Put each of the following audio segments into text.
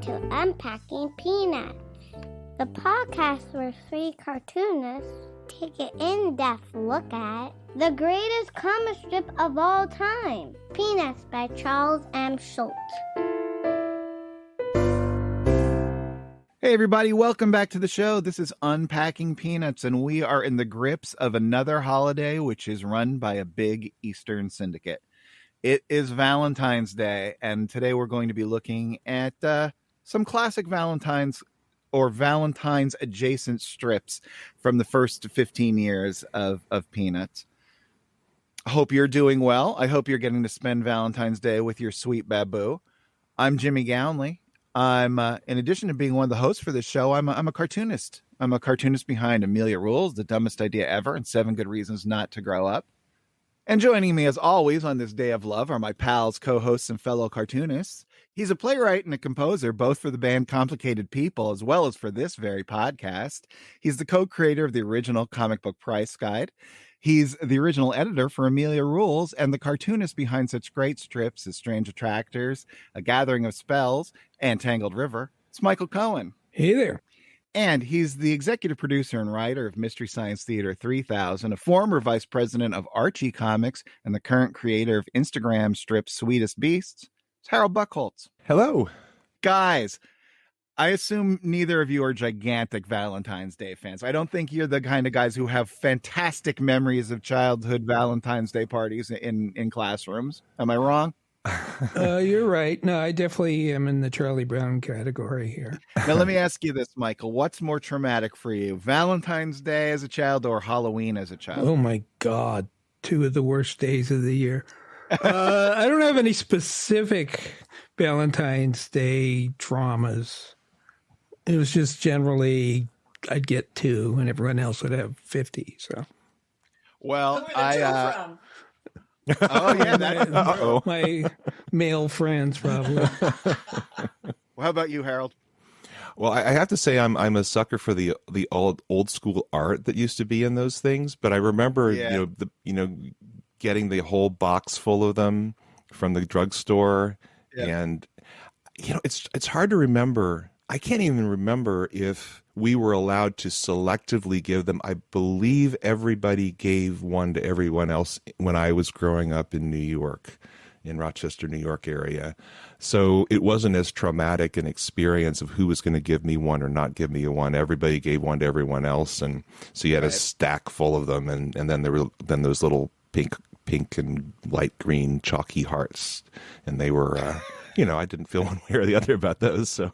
to Unpacking Peanuts, the podcast where three cartoonists take an in-depth look at the greatest comic strip of all time, Peanuts by Charles M. Schulz. Hey everybody, welcome back to the show. This is Unpacking Peanuts, and we are in the grips of another holiday which is run by a big Eastern syndicate. It is Valentine's Day, and today we're going to be looking at some classic Valentine's or Valentine's adjacent strips from the first 15 years of Peanuts. I hope you're doing well. I hope you're getting to spend Valentine's Day with your sweet baboo. I'm Jimmy Gownley. I'm, in addition to being one of the hosts for this show, I'm a cartoonist. I'm a cartoonist behind Amelia Rules, The Dumbest Idea Ever, and 7 Good Reasons Not to Grow Up. And joining me as always on this day of love are my pals, co-hosts, and fellow cartoonists. He's a playwright and a composer, both for the band Complicated People, as well as for this very podcast. He's the co-creator of the original comic book Price Guide. He's the original editor for Amelia Rules and the cartoonist behind such great strips as Strange Attractors, A Gathering of Spells, and Tangled River. It's Michael Cohen. Hey there. And he's the executive producer and writer of Mystery Science Theater 3000, a former vice president of Archie Comics, and the current creator of Instagram strip Sweetest Beasts. It's Harold Buchholz. Hello. Guys, I assume neither of you are gigantic Valentine's Day fans. I don't think you're the kind of guys who have fantastic memories of childhood Valentine's Day parties in classrooms. Am I wrong? You're right. No, I definitely am in the Charlie Brown category here. Now, let me ask you this, Michael. What's more traumatic for you, Valentine's Day as a child or Halloween as a child? Oh, my God. 2 of the worst days of the year. I don't have any specific Valentine's Day traumas. It was just generally I'd get 2 and everyone else would have 50. So, well, oh yeah, my male friends probably. Well, how about you, Harold? Well, I have to say I'm a sucker for the old school art that used to be in those things. But I remember getting the whole box full of them from the drugstore, and it's hard to remember. I can't even remember if we were allowed to selectively give them. I believe everybody gave one to everyone else when I was growing up in New York, in Rochester, New York area. So it wasn't as traumatic an experience of who was going to give me one or not give me one. Everybody gave one to everyone else. And so you had a stack full of them. And then there were those little pink and light green chalky hearts. And they were, I didn't feel one way or the other about those. So.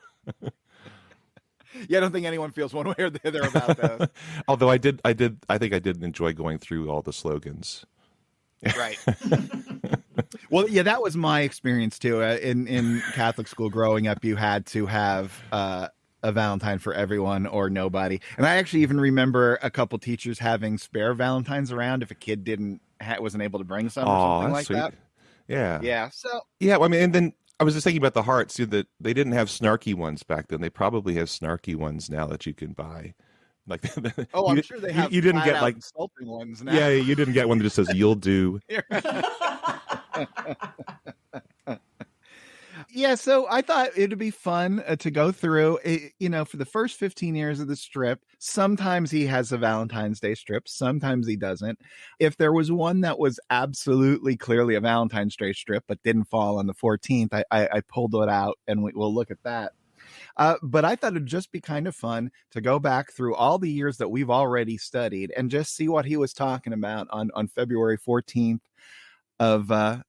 Yeah, I don't think anyone feels one way or the other about those. Although I think I did enjoy going through all the slogans. Right. Well, yeah, that was my experience too. In Catholic school growing up, you had to have a Valentine for everyone or nobody. And I actually even remember a couple teachers having spare Valentines around if a kid wasn't able to bring some or something like sweet. that. Yeah. Yeah. So. Yeah. Well, I mean, and then. I was just thinking about the hearts too, that they didn't have snarky ones back then. They probably have snarky ones now that you can buy. Like, I'm sure they have. You didn't get like insulting ones now. Yeah, you didn't get one that just says "You'll do." Yeah, so I thought it'd be fun to go through, for the first 15 years of the strip. Sometimes he has a Valentine's Day strip. Sometimes he doesn't. If there was one that was absolutely clearly a Valentine's Day strip, but didn't fall on the 14th, I pulled it out and we'll look at that. But I thought it'd just be kind of fun to go back through all the years that we've already studied and just see what he was talking about on February 14th of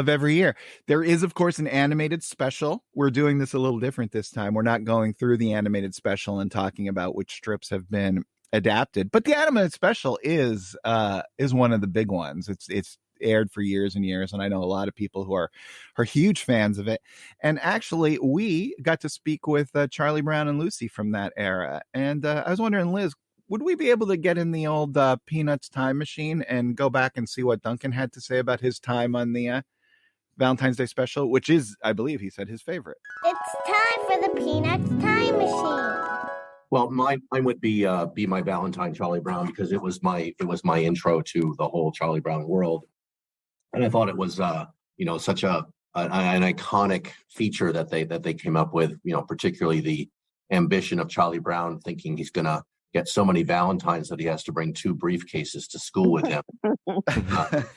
every year. There is, of course, an animated special. We're doing this a little different this time. We're not going through the animated special and talking about which strips have been adapted, but the animated special is one of the big ones. It's aired for years and years, and I know a lot of people who are huge fans of it. And actually, we got to speak with Charlie Brown and Lucy from that era. And I was wondering, Liz, would we be able to get in the old Peanuts time machine and go back and see what Duncan had to say about his time on the Valentine's Day special, which is, I believe he said, his favorite? It's time for the Peanuts time machine. Well, mine would be My Valentine, Charlie Brown, because it was my intro to the whole Charlie Brown world, and I thought it was such a an iconic feature that they came up with. Particularly the ambition of Charlie Brown, thinking he's going to get so many Valentines that he has to bring 2 briefcases to school with him. That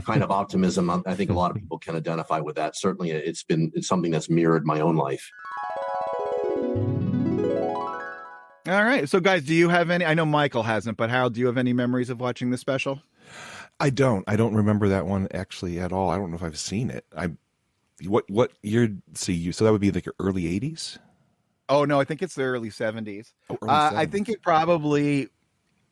kind of optimism, I think a lot of people can identify with that. Certainly, it's something that's mirrored my own life. All right. So, guys, do you have any? I know Michael hasn't, but Harold, do you have any memories of watching the special? I don't remember that one actually at all. I don't know if I've seen it. What year? So that would be like your early 80s? Oh, no, I think it's the early 70s. Oh, early 70s. I think it probably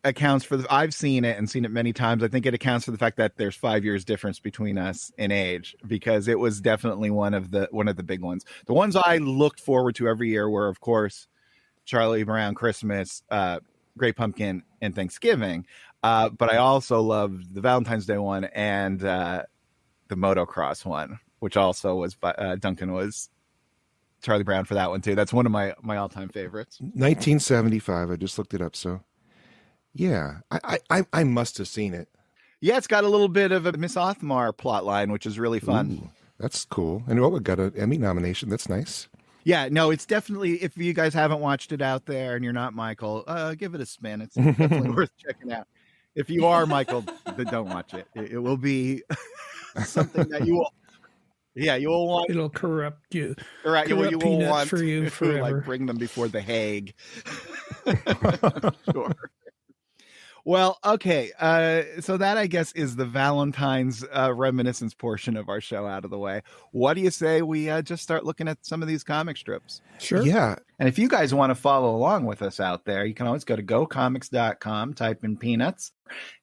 accounts for I've seen it and seen it many times. I think it accounts for the fact that there's 5 years difference between us in age, because it was definitely one of the big ones. The ones I looked forward to every year were, of course, Charlie Brown Christmas, Great Pumpkin, and Thanksgiving. But I also loved the Valentine's Day one and the motocross one, which also was Duncan was Charlie Brown for that one too. That's one of my all-time favorites. 1975. I just looked it up. So yeah, I must have seen it. Yeah, it's got a little bit of a Miss Othmar plot line, which is really fun. Ooh, that's cool. And we got an Emmy nomination. That's nice. Yeah, no, it's definitely, if you guys haven't watched it out there and you're not Michael, give it a spin. It's definitely worth checking out. If you are Michael, then don't watch it. It will be something that you will. Yeah, you will want. It'll corrupt you. Right, you will want for you forever. Like bring them before the Hague. Sure. Well, okay. So that, I guess, is the Valentine's reminiscence portion of our show out of the way. What do you say we just start looking at some of these comic strips? Sure. Yeah. And if you guys want to follow along with us out there, you can always go to gocomics.com, type in Peanuts.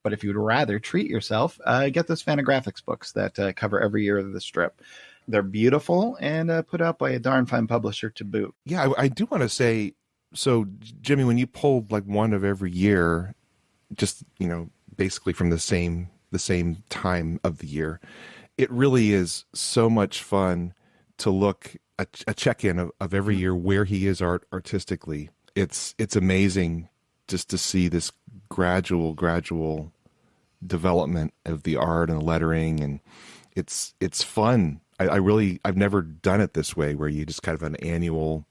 But if you'd rather treat yourself, get those Fantagraphics books that cover every year of the strip. They're beautiful and put out by a darn fine publisher to boot. Yeah, I do want to say, so Jimmy, when you pulled like one of every year, just, basically from the same time of the year, it really is so much fun to look a check-in of every year where he is artistically. It's amazing just to see this gradual development of the art and the lettering, and it's fun. I've never done it this way, where you just kind of an annual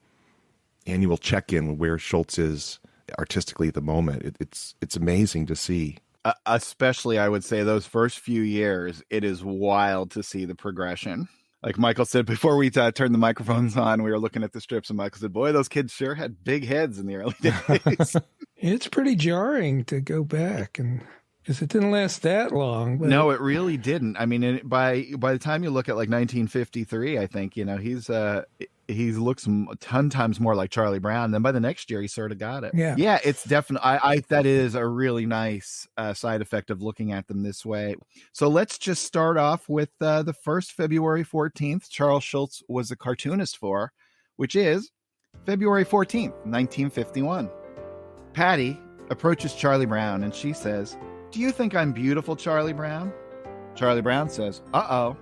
check-in where Schulz is artistically at the moment. It's amazing to see. Especially, I would say, those first few years, it is wild to see the progression. Like Michael said, before we turned the microphones on, we were looking at the strips, and Michael said, boy, those kids sure had big heads in the early days. It's pretty jarring to go back, and because it didn't last that long. But... No, it really didn't. I mean, by the time you look at like 1953, I think, he looks a ton times more like Charlie Brown. Then by the next year, he sort of got it. Yeah, it's definitely. That is a really nice side effect of looking at them this way. So let's just start off with the first February 14th. Charles Schulz was a cartoonist for, which is February 14th, 1951. Patty approaches Charlie Brown and she says, "Do you think I'm beautiful, Charlie Brown?" Charlie Brown says, "Uh-oh."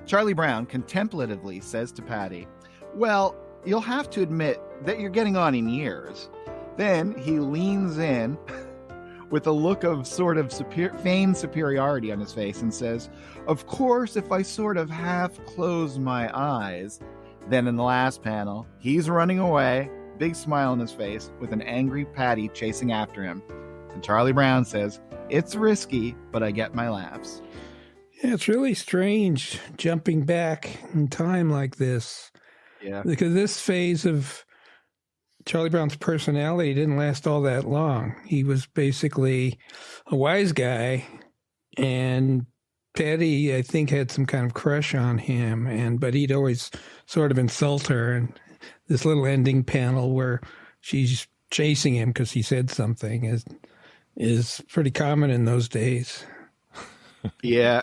Charlie Brown contemplatively says to Patty, "Well, you'll have to admit that you're getting on in years." Then he leans in with a look of sort of feigned superiority on his face and says, "Of course, if I sort of half close my eyes." Then in the last panel, he's running away, big smile on his face, with an angry Patty chasing after him. And Charlie Brown says, "It's risky, but I get my laughs." Yeah, it's really strange jumping back in time like this. Yeah. Because this phase of Charlie Brown's personality didn't last all that long. He was basically a wise guy, and Patty, I think, had some kind of crush on him, but he'd always sort of insult her. And this little ending panel where she's chasing him because he said something is pretty common in those days. Yeah.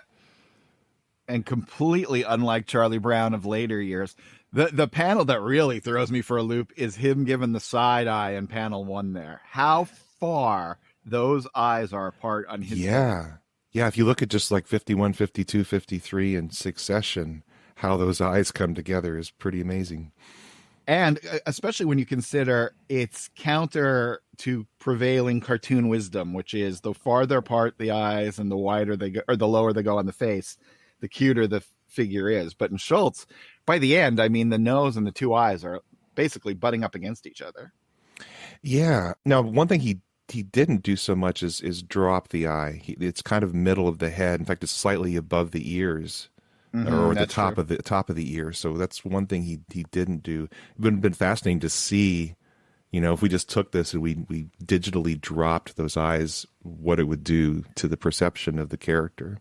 And completely unlike Charlie Brown of later years. The panel that really throws me for a loop is him giving the side eye in panel 1 there. How far those eyes are apart on his head. Yeah, if you look at just like 51, 52, 53 in succession, how those eyes come together is pretty amazing. And especially when you consider it's counter to prevailing cartoon wisdom, which is the farther apart the eyes and the wider they go, or the lower they go on the face, the cuter the figure is. But in Schulz, by the end, I mean, the nose and the two eyes are basically butting up against each other. Yeah. Now, one thing he didn't do so much is drop the eye. It's kind of middle of the head. In fact, it's slightly above the ears, or the top of the ear. So that's one thing he didn't do. It would have been fascinating to see, if we just took this and we digitally dropped those eyes, what it would do to the perception of the character.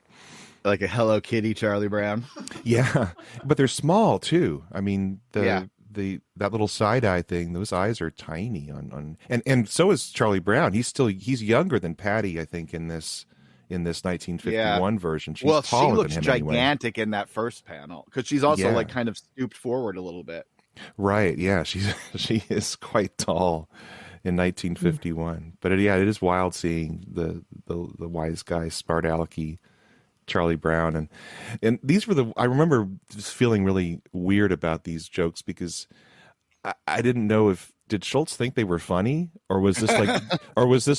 Like a Hello Kitty Charlie Brown. Yeah, but they're small too. I mean, that little side eye thing, those eyes are tiny and so is Charlie Brown. He's younger than Patty, I think, in this 1951 version. She's taller she looks than him gigantic in that first panel because she's also like kind of stooped forward a little bit. Right. Yeah, she is quite tall in 1951. But it is wild seeing the wise guy, smart alecky Charlie Brown, and these were I remember just feeling really weird about these jokes because I didn't know did Schulz think they were funny, or was this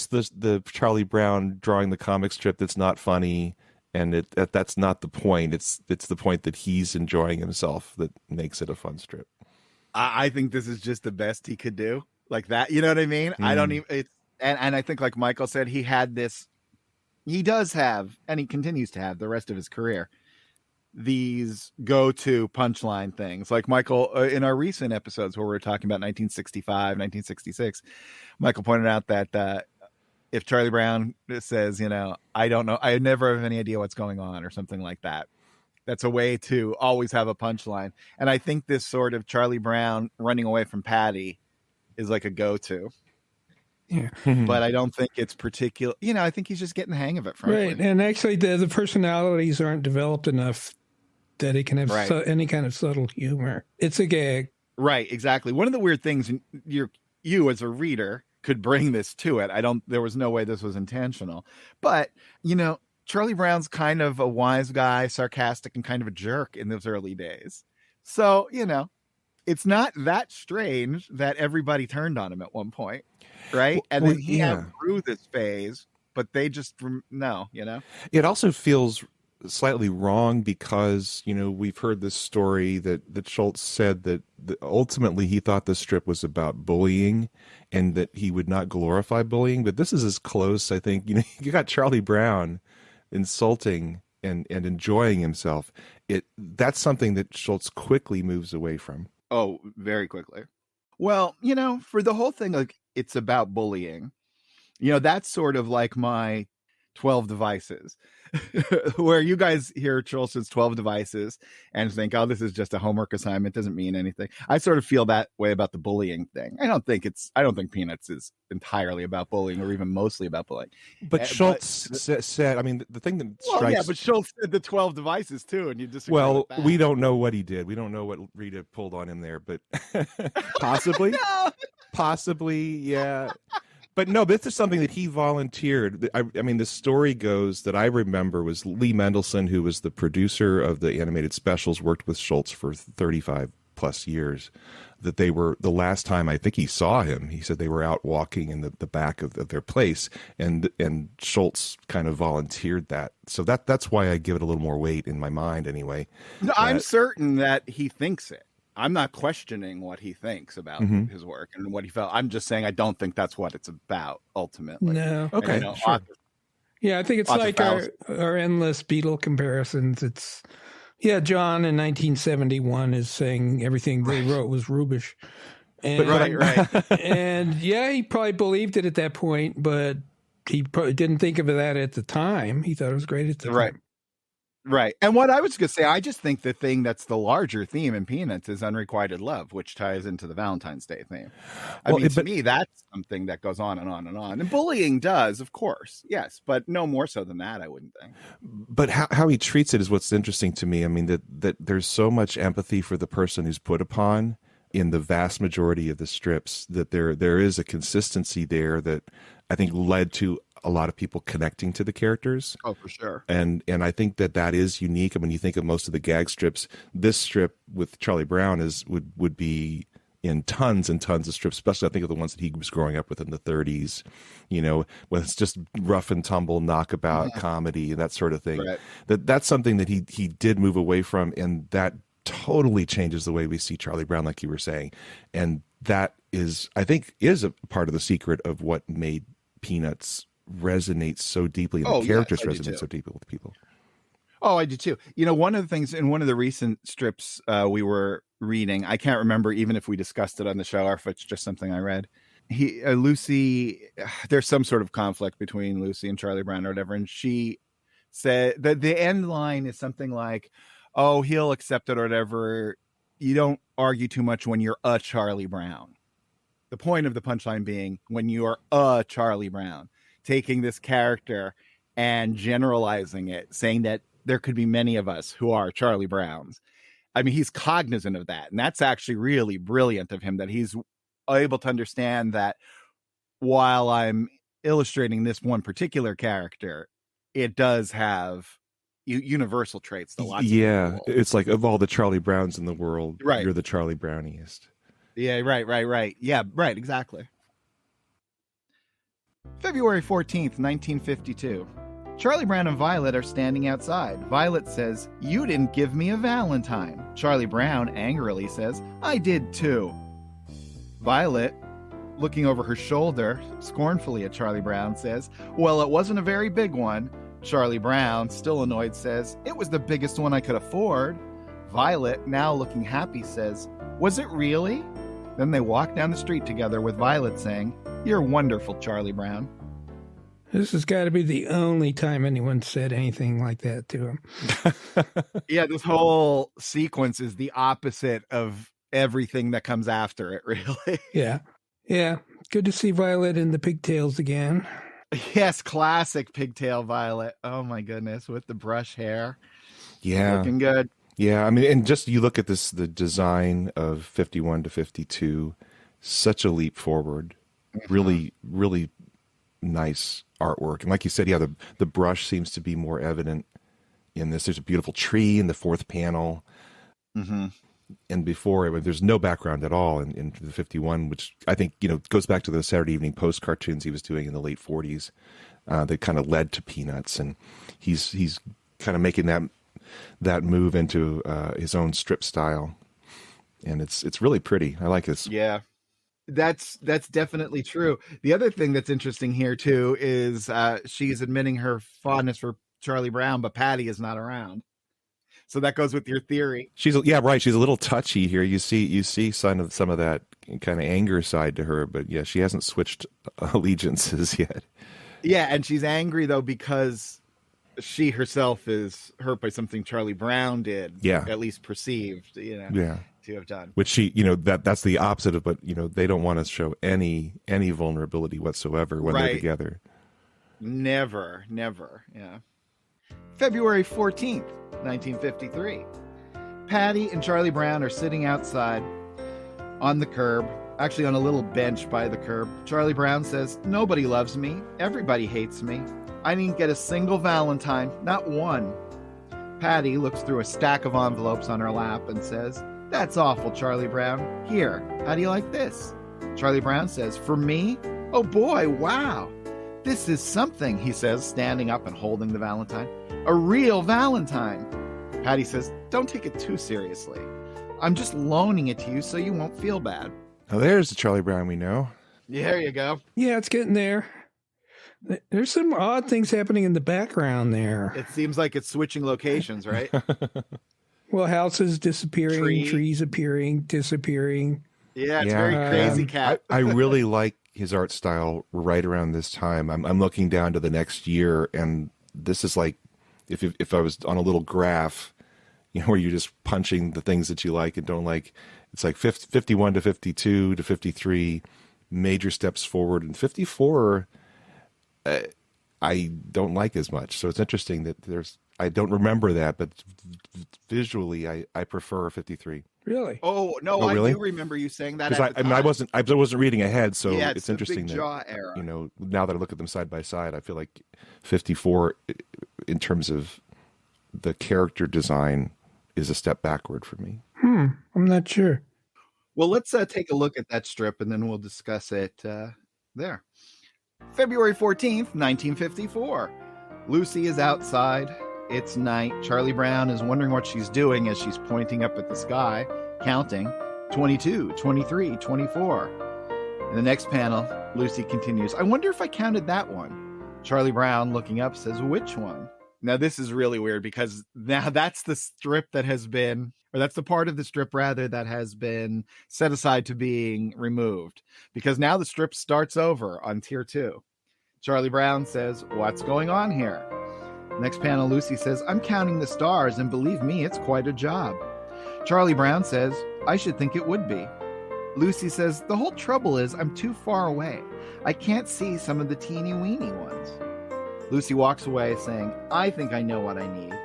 the Charlie Brown drawing the comic strip that's not funny, and that's not the point. It's the point that he's enjoying himself that makes it a fun strip. I think this is just the best he could do, like that. You know what I mean? I don't even. And I think, like Michael said, he does have, and he continues to have the rest of his career, these go-to punchline things. Like Michael, in our recent episodes where we were talking about 1965, 1966, Michael pointed out that if Charlie Brown says, I don't know, I never have any idea what's going on, or something like that, that's a way to always have a punchline. And I think this sort of Charlie Brown running away from Patty is like a go-to. Yeah. But I don't think it's particular. I think he's just getting the hang of it, frankly. Right. And actually, the personalities aren't developed enough that it can have any kind of subtle humor. It's a gag. Right. Exactly. One of the weird things, you as a reader could bring this to it. There was no way this was intentional. But, Charlie Brown's kind of a wise guy, sarcastic, and kind of a jerk in those early days. So, it's not that strange that everybody turned on him at one point. Right. And then he had through this phase, but they just no, It also feels slightly wrong because, we've heard this story that Schulz said that ultimately he thought the strip was about bullying and that he would not glorify bullying. But this is as close, I think. You got Charlie Brown insulting and enjoying himself. That's something that Schulz quickly moves away from. Oh, very quickly. Well, for the whole thing, like, it's about bullying. That's sort of like my 12 devices, where you guys hear Schulz's 12 devices and think, oh, this is just a homework assignment, doesn't mean anything. I sort of feel that way about the bullying thing. I don't think Peanuts is entirely about bullying or even mostly about bullying. But Schulz said, I mean, the thing that strikes... yeah, but Schulz said the 12 devices too, and you disagree with that. We don't know what he did. We don't know what Rita pulled on him there, but possibly. No. Possibly, yeah. But no, this is something that he volunteered. I mean, the story goes that I remember was Lee Mendelsohn, who was the producer of the animated specials, worked with Schulz for 35 plus years, that they were, the last time I think he saw him, he said they were out walking in the back of their place, and Schulz kind of volunteered that. So that's why I give it a little more weight in my mind anyway. No, I'm certain that he thinks it. I'm not questioning what he thinks about his work and what he felt. I'm just saying I don't think that's what it's about ultimately. No. Okay. And, sure. Yeah, I think it's like our endless Beatle comparisons. It's, John in 1971 is saying everything they wrote was rubbish. And, right. And he probably believed it at that point, but he probably didn't think of that at the time. He thought it was great at the time. Right. And what I was going to say, I just think the thing that's the larger theme in Peanuts is unrequited love, which ties into the Valentine's Day theme. To me, that's something that goes on and on and on. And bullying does, of course. Yes. But no more so than that, I wouldn't think. But how he treats it is what's interesting to me. I mean, that there's so much empathy for the person who's put upon in the vast majority of the strips, that there is a consistency there that I think led to a lot of people connecting to the characters. Oh, for sure. And I think that is unique. I mean, you think of most of the gag strips, this strip with Charlie Brown would be in tons and tons of strips, especially I think of the ones that he was growing up with in the 30s, when it's just rough and tumble knockabout comedy and that sort of thing. Right. That's something that he did move away from, and that totally changes the way we see Charlie Brown, like you were saying. And that I think is a part of the secret of what made Peanuts resonate so deeply, and the characters resonate so deeply with people. Oh, I do too. One of the things in one of the recent strips we were reading, I can't remember even if we discussed it on the show or if it's just something I read. Lucy, there's some sort of conflict between Lucy and Charlie Brown or whatever, and she said that the end line is something like, "Oh, he'll accept it or whatever. You don't argue too much when you're a Charlie Brown." The point of the punchline being when you are a Charlie Brown, taking this character and generalizing it, saying that there could be many of us who are Charlie Browns. I mean, he's cognizant of that. And that's actually really brilliant of him, that he's able to understand that while I'm illustrating this one particular character, it does have universal traits. It's like, of all the Charlie Browns in the world, right, you're the Charlie Browniest. Yeah, right. Yeah, right, exactly. February 14th, 1952. Charlie Brown and Violet are standing outside. Violet says, "You didn't give me a Valentine." Charlie Brown angrily says, "I did too." Violet, looking over her shoulder scornfully at Charlie Brown, says, "Well, it wasn't a very big one." Charlie Brown, still annoyed, says, "It was the biggest one I could afford." Violet, now looking happy, says, "Was it really?" Then they walk down the street together with Violet saying, "You're wonderful, Charlie Brown." This has got to be the only time anyone said anything like that to him. Yeah, this whole sequence is the opposite of everything that comes after it, really. Yeah. Good to see Violet in the pigtails again. Yes, classic pigtail Violet. Oh my goodness, with the brush hair. Yeah. Looking good. Yeah, I mean, and just you look at the design of 51 to 52, such a leap forward. Really, really nice artwork. And like you said, the brush seems to be more evident in this. There's a beautiful tree in the fourth panel. Mm-hmm. And before, there's no background at all in the 51, which I think, goes back to the Saturday Evening Post cartoons he was doing in the late 40s that kind of led to Peanuts. And he's kind of making that move into his own strip style. And it's really pretty. I like this. Yeah. That's definitely true. The other thing that's interesting here too is she's admitting her fondness for Charlie Brown, but Patty is not around. So that goes with your theory. She's a little touchy here. You see some of that kind of anger side to her, but yeah, she hasn't switched allegiances yet. Yeah, and she's angry though because she herself is hurt by something Charlie Brown did. Yeah, at least perceived. Yeah. To have done, which she, that's the opposite of, but they don't want to show any vulnerability whatsoever when they're together. Never. Yeah. February 14th, 1953. Patty and Charlie Brown are sitting outside on the curb, actually on a little bench by the curb. Charlie Brown says, "Nobody loves me. Everybody hates me. I didn't get a single Valentine, not one." Patty looks through a stack of envelopes on her lap and says, "That's awful, Charlie Brown. Here, how do you like this?" Charlie Brown says, "For me? Oh boy, wow. This is something," he says, standing up and holding the Valentine. "A real Valentine." Patty says, "Don't take it too seriously. I'm just loaning it to you so you won't feel bad." Oh, there's the Charlie Brown we know. Yeah, there you go. Yeah, it's getting there. There's some odd things happening in the background there. It seems like it's switching locations, right? Well, houses disappearing, trees appearing, disappearing. Yeah, it's very crazy, Cat. I really like his art style right around this time. I'm looking down to the next year, and this is like if I was on a little graph, where you're just punching the things that you like and don't like. It's like 51 to 52 to 53, major steps forward, and 54, I don't like as much. So it's interesting that I don't remember that, but visually, I prefer 53. Really? Oh no, really? I do remember you saying that. I wasn't reading ahead, so yeah, it's interesting big jaw era. Now that I look at them side by side, I feel like 54, in terms of the character design, is a step backward for me. I'm not sure. Well, let's take a look at that strip and then we'll discuss it there. February 14th, 1954. Lucy is outside. It's night. Charlie Brown is wondering what she's doing as she's pointing up at the sky, counting 22, 23, 24. In the next panel, Lucy continues, I wonder if I counted that one. Charlie Brown, looking up, says, which one? Now, this is really weird because now that's the strip that has been, or that's the part of the strip, rather, that has been set aside to being removed. Because now the strip starts over on tier 2. Charlie Brown says, what's going on here? Next panel, Lucy says, I'm counting the stars, and believe me, it's quite a job. Charlie Brown says, I should think it would be. Lucy says, the whole trouble is I'm too far away. I can't see some of the teeny weeny ones. Lucy walks away saying, I think I know what I need.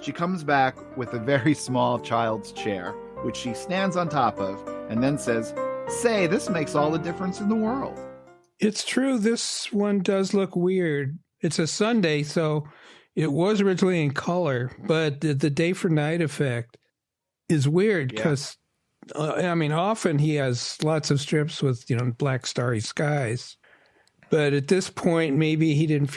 She comes back with a very small child's chair, which she stands on top of, and then says, say, this makes all the difference in the world. It's true. This one does look weird. It's a Sunday, so it was originally in color, but the day for night effect is weird because, often he has lots of strips with, black starry skies. But at this point, maybe he didn't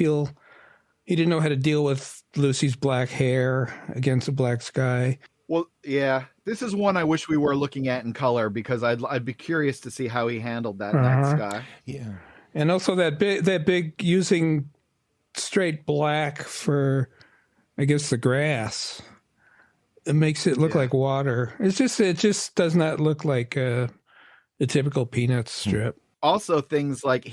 know how to deal with Lucy's black hair against a black sky. Well, yeah, this is one I wish we were looking at in color because I'd be curious to see how he handled that night sky. Yeah. And also that big using straight black for, I guess, the grass. It makes it look like water. It just does not look like a typical Peanuts strip. Also, things like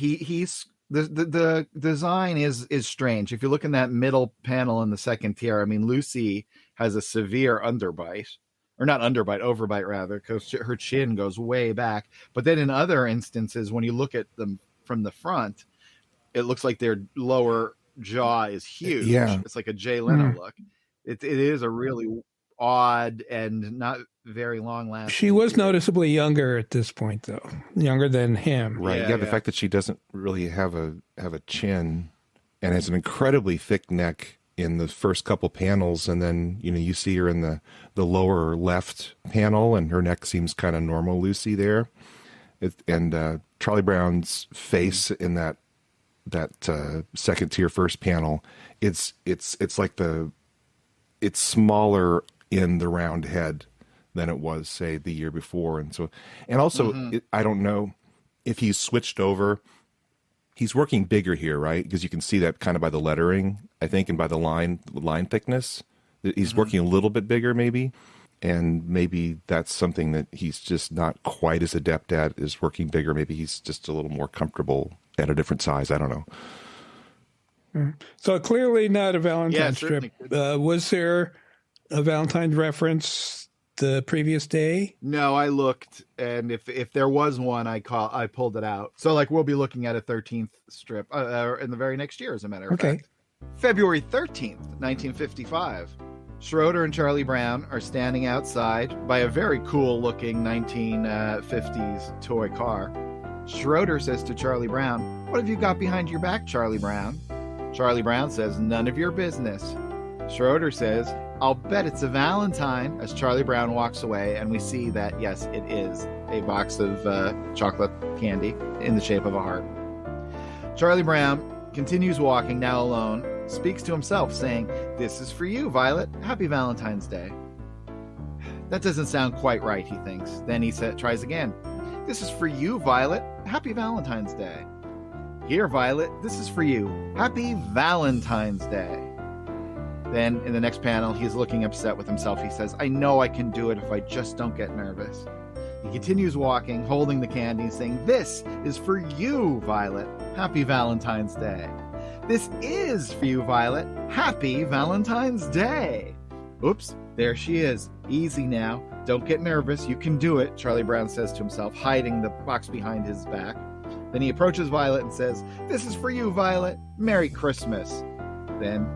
the design is strange. If you look in that middle panel in the second tier, Lucy has a severe overbite rather, because her chin goes way back. But then in other instances, when you look at them from the front, it looks like their lower jaw is huge. Yeah. It's like a Jay Leno look. It is a really odd and not very long lasting. She was noticeably younger at this point, though, younger than him. Right. Yeah. The fact that she doesn't really have a chin and has an incredibly thick neck in the first couple panels, and then you see her in the lower left panel, and her neck seems kind of normal, Lucy there, and Charlie Brown's face in that second tier first panel, it's like it's smaller in the round head than it was, say, the year before. And also, I don't know if he's switched over. He's working bigger here, right? Because you can see that kind of by the lettering, I think, and by the line thickness. He's working a little bit bigger, maybe. And maybe that's something that he's just not quite as adept at, is working bigger. Maybe he's just a little more comfortable at a different size. I don't know. So clearly not a Valentine strip. Was there a Valentine reference the previous day? No, I looked, and if there was one, I pulled it out. So we'll be looking at a 13th strip in the very next year, as a matter of fact. February 13th, 1955. Schroeder and Charlie Brown are standing outside by a very cool looking 1950s toy car. Schroeder says to Charlie Brown, what have you got behind your back, Charlie Brown? Charlie Brown says, none of your business. Schroeder says, I'll bet it's a Valentine, as Charlie Brown walks away, and we see that, yes, it is a box of chocolate candy in the shape of a heart. Charlie Brown continues walking, now alone, speaks to himself, saying, this is for you, Violet. Happy Valentine's Day. That doesn't sound quite right, he thinks. Then he tries again. This is for you, Violet. Happy Valentine's Day. Here, Violet, this is for you. Happy Valentine's Day. Then, in the next panel, he's looking upset with himself. He says, I know I can do it if I just don't get nervous. He continues walking, holding the candy, saying, this is for you, Violet. Happy Valentine's Day. This is for you, Violet. Happy Valentine's Day. Oops, there she is. Easy now. Don't get nervous. You can do it, Charlie Brown says to himself, hiding the box behind his back. Then he approaches Violet and says, this is for you, Violet. Merry Christmas. Then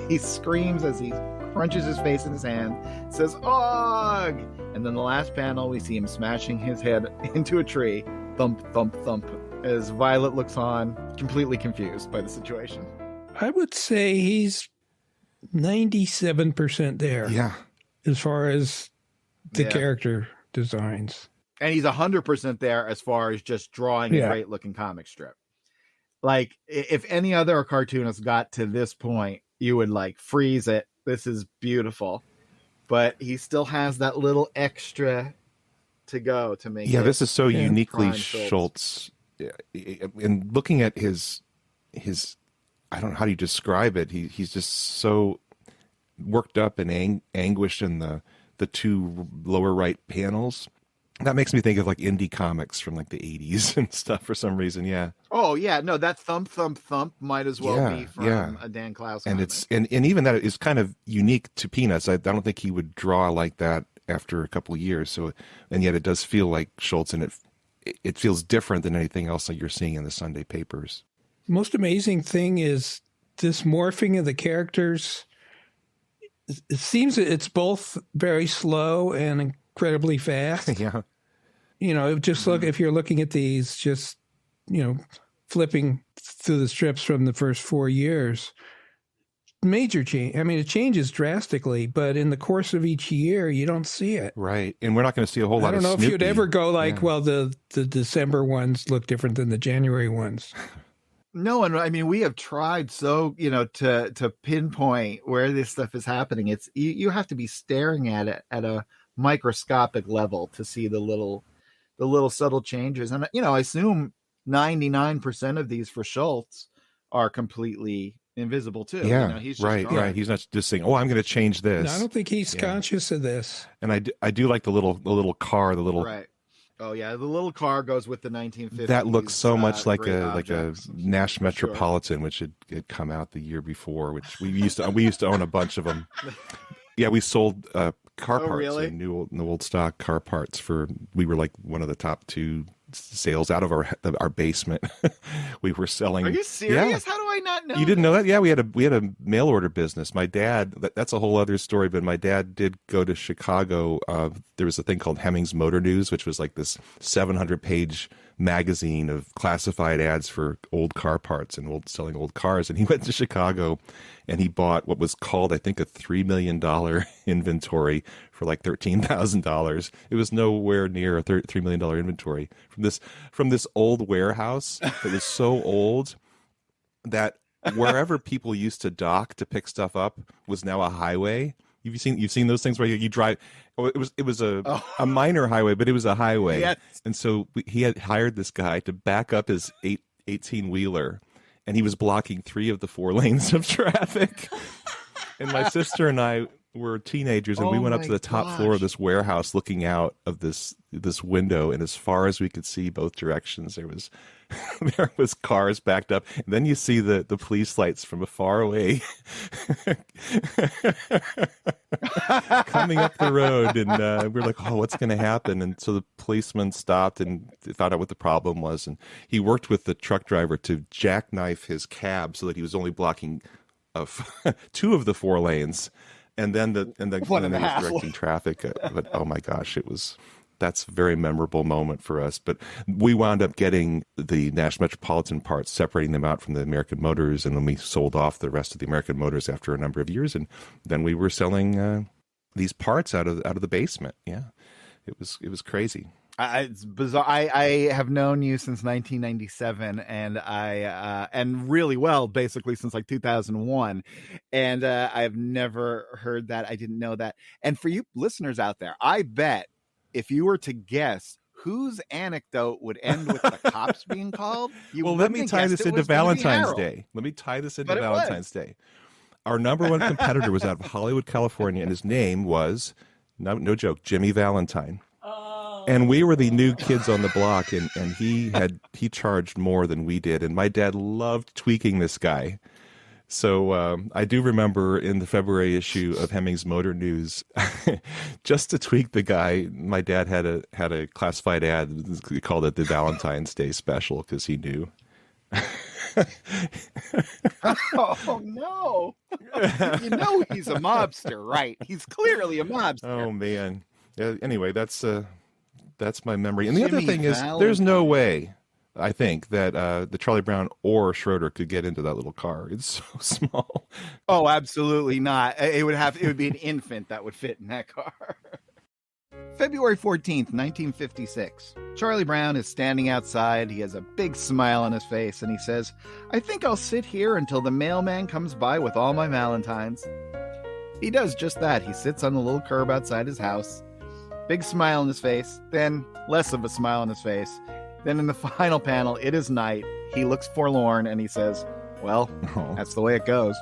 he screams as he crunches his face in his hand, says, "Ugh!" And then the last panel, we see him smashing his head into a tree, thump, thump, thump, as Violet looks on, completely confused by the situation. I would say he's 97% there. Yeah. As far as the character designs. And he's 100% there as far as just drawing a great looking comic strip. Like, if any other cartoonist got to this point, you would like freeze it. This is beautiful. But he still has that little extra to go to make it. This is so uniquely Schulz. And looking at his I don't know how do you describe it. He's just so worked up and anguished in the two lower right panels. That makes me think of like indie comics from like the 80s and stuff for some reason. Yeah. Oh yeah. No, that thump, thump, thump might as well be from a Dan Clowes comic. And it's, and even that is kind of unique to Peanuts. I don't think he would draw like that after a couple of years. So, and yet it does feel like Schulz, and it feels different than anything else that you're seeing in the Sunday papers. Most amazing thing is this morphing of the characters. It seems it's both very slow and incredibly fast. Yeah. You know, just look, if you're looking at these, just, you know, flipping through the strips from the first 4 years, major change. I mean, it changes drastically, but in the course of each year, you don't see it. Right. And we're not going to see a whole lot of I don't know Snoopy. if you'd ever go like, well, the December ones look different than the January ones. No, and I mean, we have tried so, you know, to pinpoint where this stuff is happening. It's you have to be staring at it at a microscopic level to see the little subtle changes. And, you know, I assume 99% of these for Schulz are completely invisible too. Yeah, you know, he's just right. He's not just saying, "Oh, I'm going to change this." No, I don't think he's conscious of this. And I do like the little car, the little right. Oh yeah, the little car goes with the 1950s. That looks so much like a Nash for Metropolitan, which had come out the year before. Which we used to own a bunch of them. Yeah, we sold car parts, really? new old stock car parts we were like one of the top 2 sales out of our basement. We were selling. Are you serious? Yeah. How do I not know? You didn't know that? Yeah, we had a mail order business. My dad, that's a whole other story, but my dad did go to Chicago. There was a thing called Hemmings Motor News, which was like this 700-page magazine of classified ads for old car parts and selling old cars. And he went to Chicago and he bought what was called, I think, a $3 million inventory for like $13,000. It was nowhere near a $3 million inventory from this old warehouse that was so old that wherever people used to dock to pick stuff up was now a highway. You've seen those things where you drive. It was a minor highway, but it was a highway. Yes. And so he had hired this guy to back up his 18-wheeler, and he was blocking 3 of the 4 lanes of traffic. And my sister and I were teenagers, and we went up to the top floor of this warehouse, looking out of this window, and as far as we could see both directions, there was cars backed up. And then you see the police lights from far away coming up the road, and we're like, oh, what's going to happen? And so the policeman stopped and found out what the problem was, and he worked with the truck driver to jackknife his cab so that he was only blocking 2 of the 4 lanes. And then they was directing traffic. But oh my gosh, that's a very memorable moment for us. But we wound up getting the Nash Metropolitan parts, separating them out from the American Motors, and then we sold off the rest of the American Motors after a number of years. And then we were selling these parts out of the basement. Yeah, it was crazy. It's bizarre. I have known you since 1997, and and really well, basically since like 2001, and I've never heard that. I didn't know that. And for you listeners out there, I bet if you were to guess whose anecdote would end with the cops being called, let me tie this into Valentine's Day. Let me tie this into Valentine's Day. Our number 1 competitor was out of Hollywood, California, and his name was, no joke, Jimmy Valentine. And we were the new kids on the block, and he charged more than we did. And my dad loved tweaking this guy. So I do remember in the February issue of Hemmings Motor News, just to tweak the guy, my dad had a classified ad. He called it the Valentine's Day special because he knew. Oh no! You know he's a mobster, right? He's clearly a mobster. Oh man. Yeah, anyway, that's my memory. And the Jimmy other thing is, Valentine. there's no way, I think, that the Charlie Brown or Schroeder could get into that little car. It's so small. Oh, absolutely not. It would be an infant that would fit in that car. February 14th, 1956. Charlie Brown is standing outside. He has a big smile on his face, and he says, I think I'll sit here until the mailman comes by with all my Valentines. He does just that. He sits on the little curb outside his house. Big smile on his face, then less of a smile on his face. Then in the final panel, it is night. He looks forlorn, and he says, well, that's the way it goes.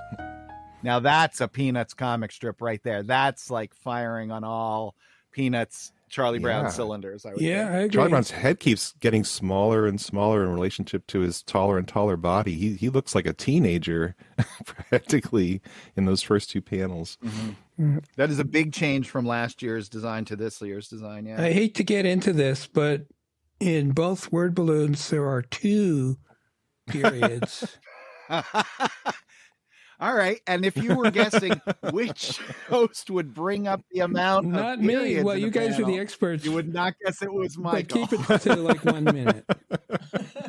Now that's a Peanuts comic strip right there. That's like firing on all Peanuts Charlie Brown cylinders, I would think. I agree. Charlie Brown's head keeps getting smaller and smaller in relationship to his taller and taller body. He looks like a teenager practically in those first two panels. Mm-hmm. That is a big change from last year's design to this year's design, yeah. I hate to get into this, but in both word balloons, there are 2 periods. All right. And if you were guessing which host would bring up the amount not of me. Well, you guys panel, are the experts. You would not guess it was Michael. But keep it to like 1 minute.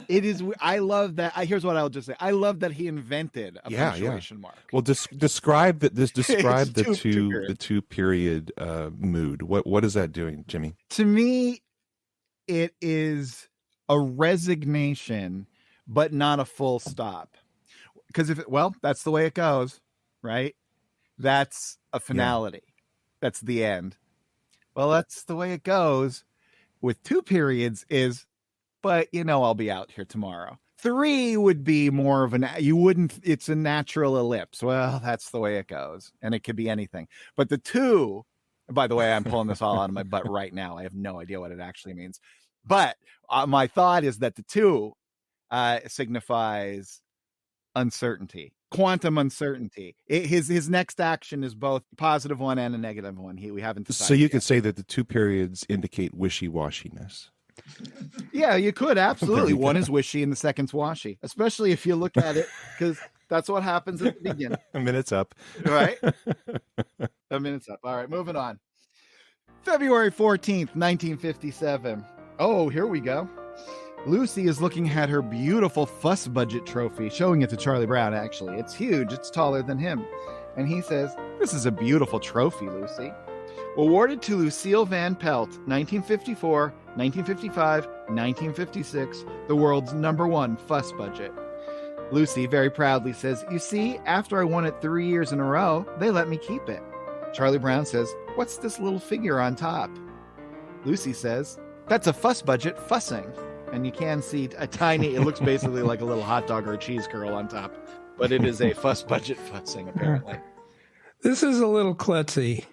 It is. I love that. Here's what I'll just say. I love that he invented a punctuation mark. Well, describe the two period mood. What is that doing, Jimmy? To me, it is a resignation, but not a full stop. Because that's the way it goes, right? That's a finality. Yeah. That's the end. Well, that's the way it goes. With 2 periods but I'll be out here tomorrow. 3 would be more of it's a natural ellipse. Well, that's the way it goes. And it could be anything. But the 2, by the way, I'm pulling this all out of my butt right now. I have no idea what it actually means. But my thought is that the 2 signifies uncertainty, quantum uncertainty. His next action is both a positive one and a negative one. We haven't decided. So you yet. could say that the 2 periods indicate wishy-washiness. Yeah, you could absolutely. One is wishy and the second's washy, especially if you look at it, because that's what happens at the beginning. A minute's up, right? A minute's up. All right, moving on. February 14th, 1957. Oh, here we go. Lucy is looking at her beautiful Fuss Budget trophy, showing it to Charlie Brown, actually. It's huge. It's taller than him. And he says, this is a beautiful trophy, Lucy. Awarded to Lucille Van Pelt, 1954, 1955, 1956, the world's #1 Fuss Budget. Lucy very proudly says, you see, after I won it 3 years in a row, they let me keep it. Charlie Brown says, what's this little figure on top? Lucy says, that's a Fuss Budget fussing. And you can see it looks basically like a little hot dog or a cheese curl on top, but it is a Fuss Budget fussing, apparently. This is a little klutzy.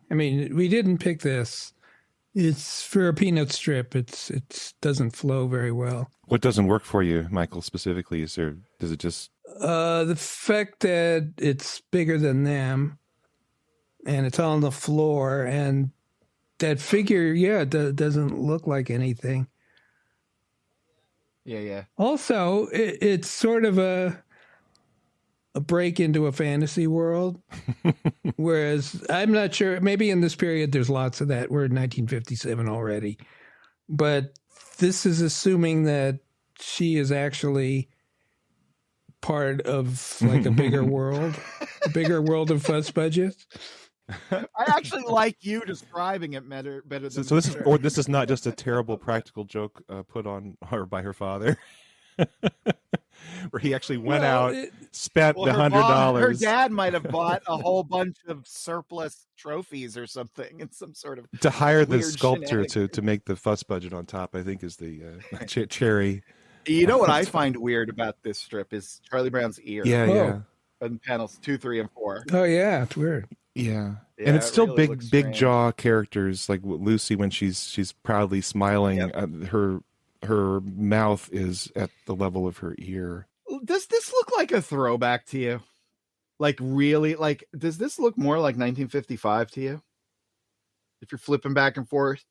I mean, we didn't pick this. It's for a Peanut strip. It doesn't flow very well. What doesn't work for you, Michael, specifically? Does it just... The fact that it's bigger than them and it's on the floor and that figure, doesn't look like anything. Yeah. Also, it's sort of a break into a fantasy world, whereas I'm not sure. Maybe in this period, there's lots of that. We're in 1957 already, but this is assuming that she is actually part of like a bigger world of Fuss Budget. I actually like you describing it better than so this is not just a terrible practical joke put on her by her father, where he actually went out, spent the $100. Her dad might have bought a whole bunch of surplus trophies or something in some sort of to hire the sculptor to make the Fuss Budget on top. I think is the cherry. You know what I find weird about this strip is Charlie Brown's ear. Yeah. In panels 2, 3, and 4. Oh yeah, it's weird. Yeah, and it's still really big jaw characters like Lucy when she's proudly smiling. Yep. Her mouth is at the level of her ear. Does this look like a throwback to you? Like really? Like does this look more like 1955 to you? If you're flipping back and forth.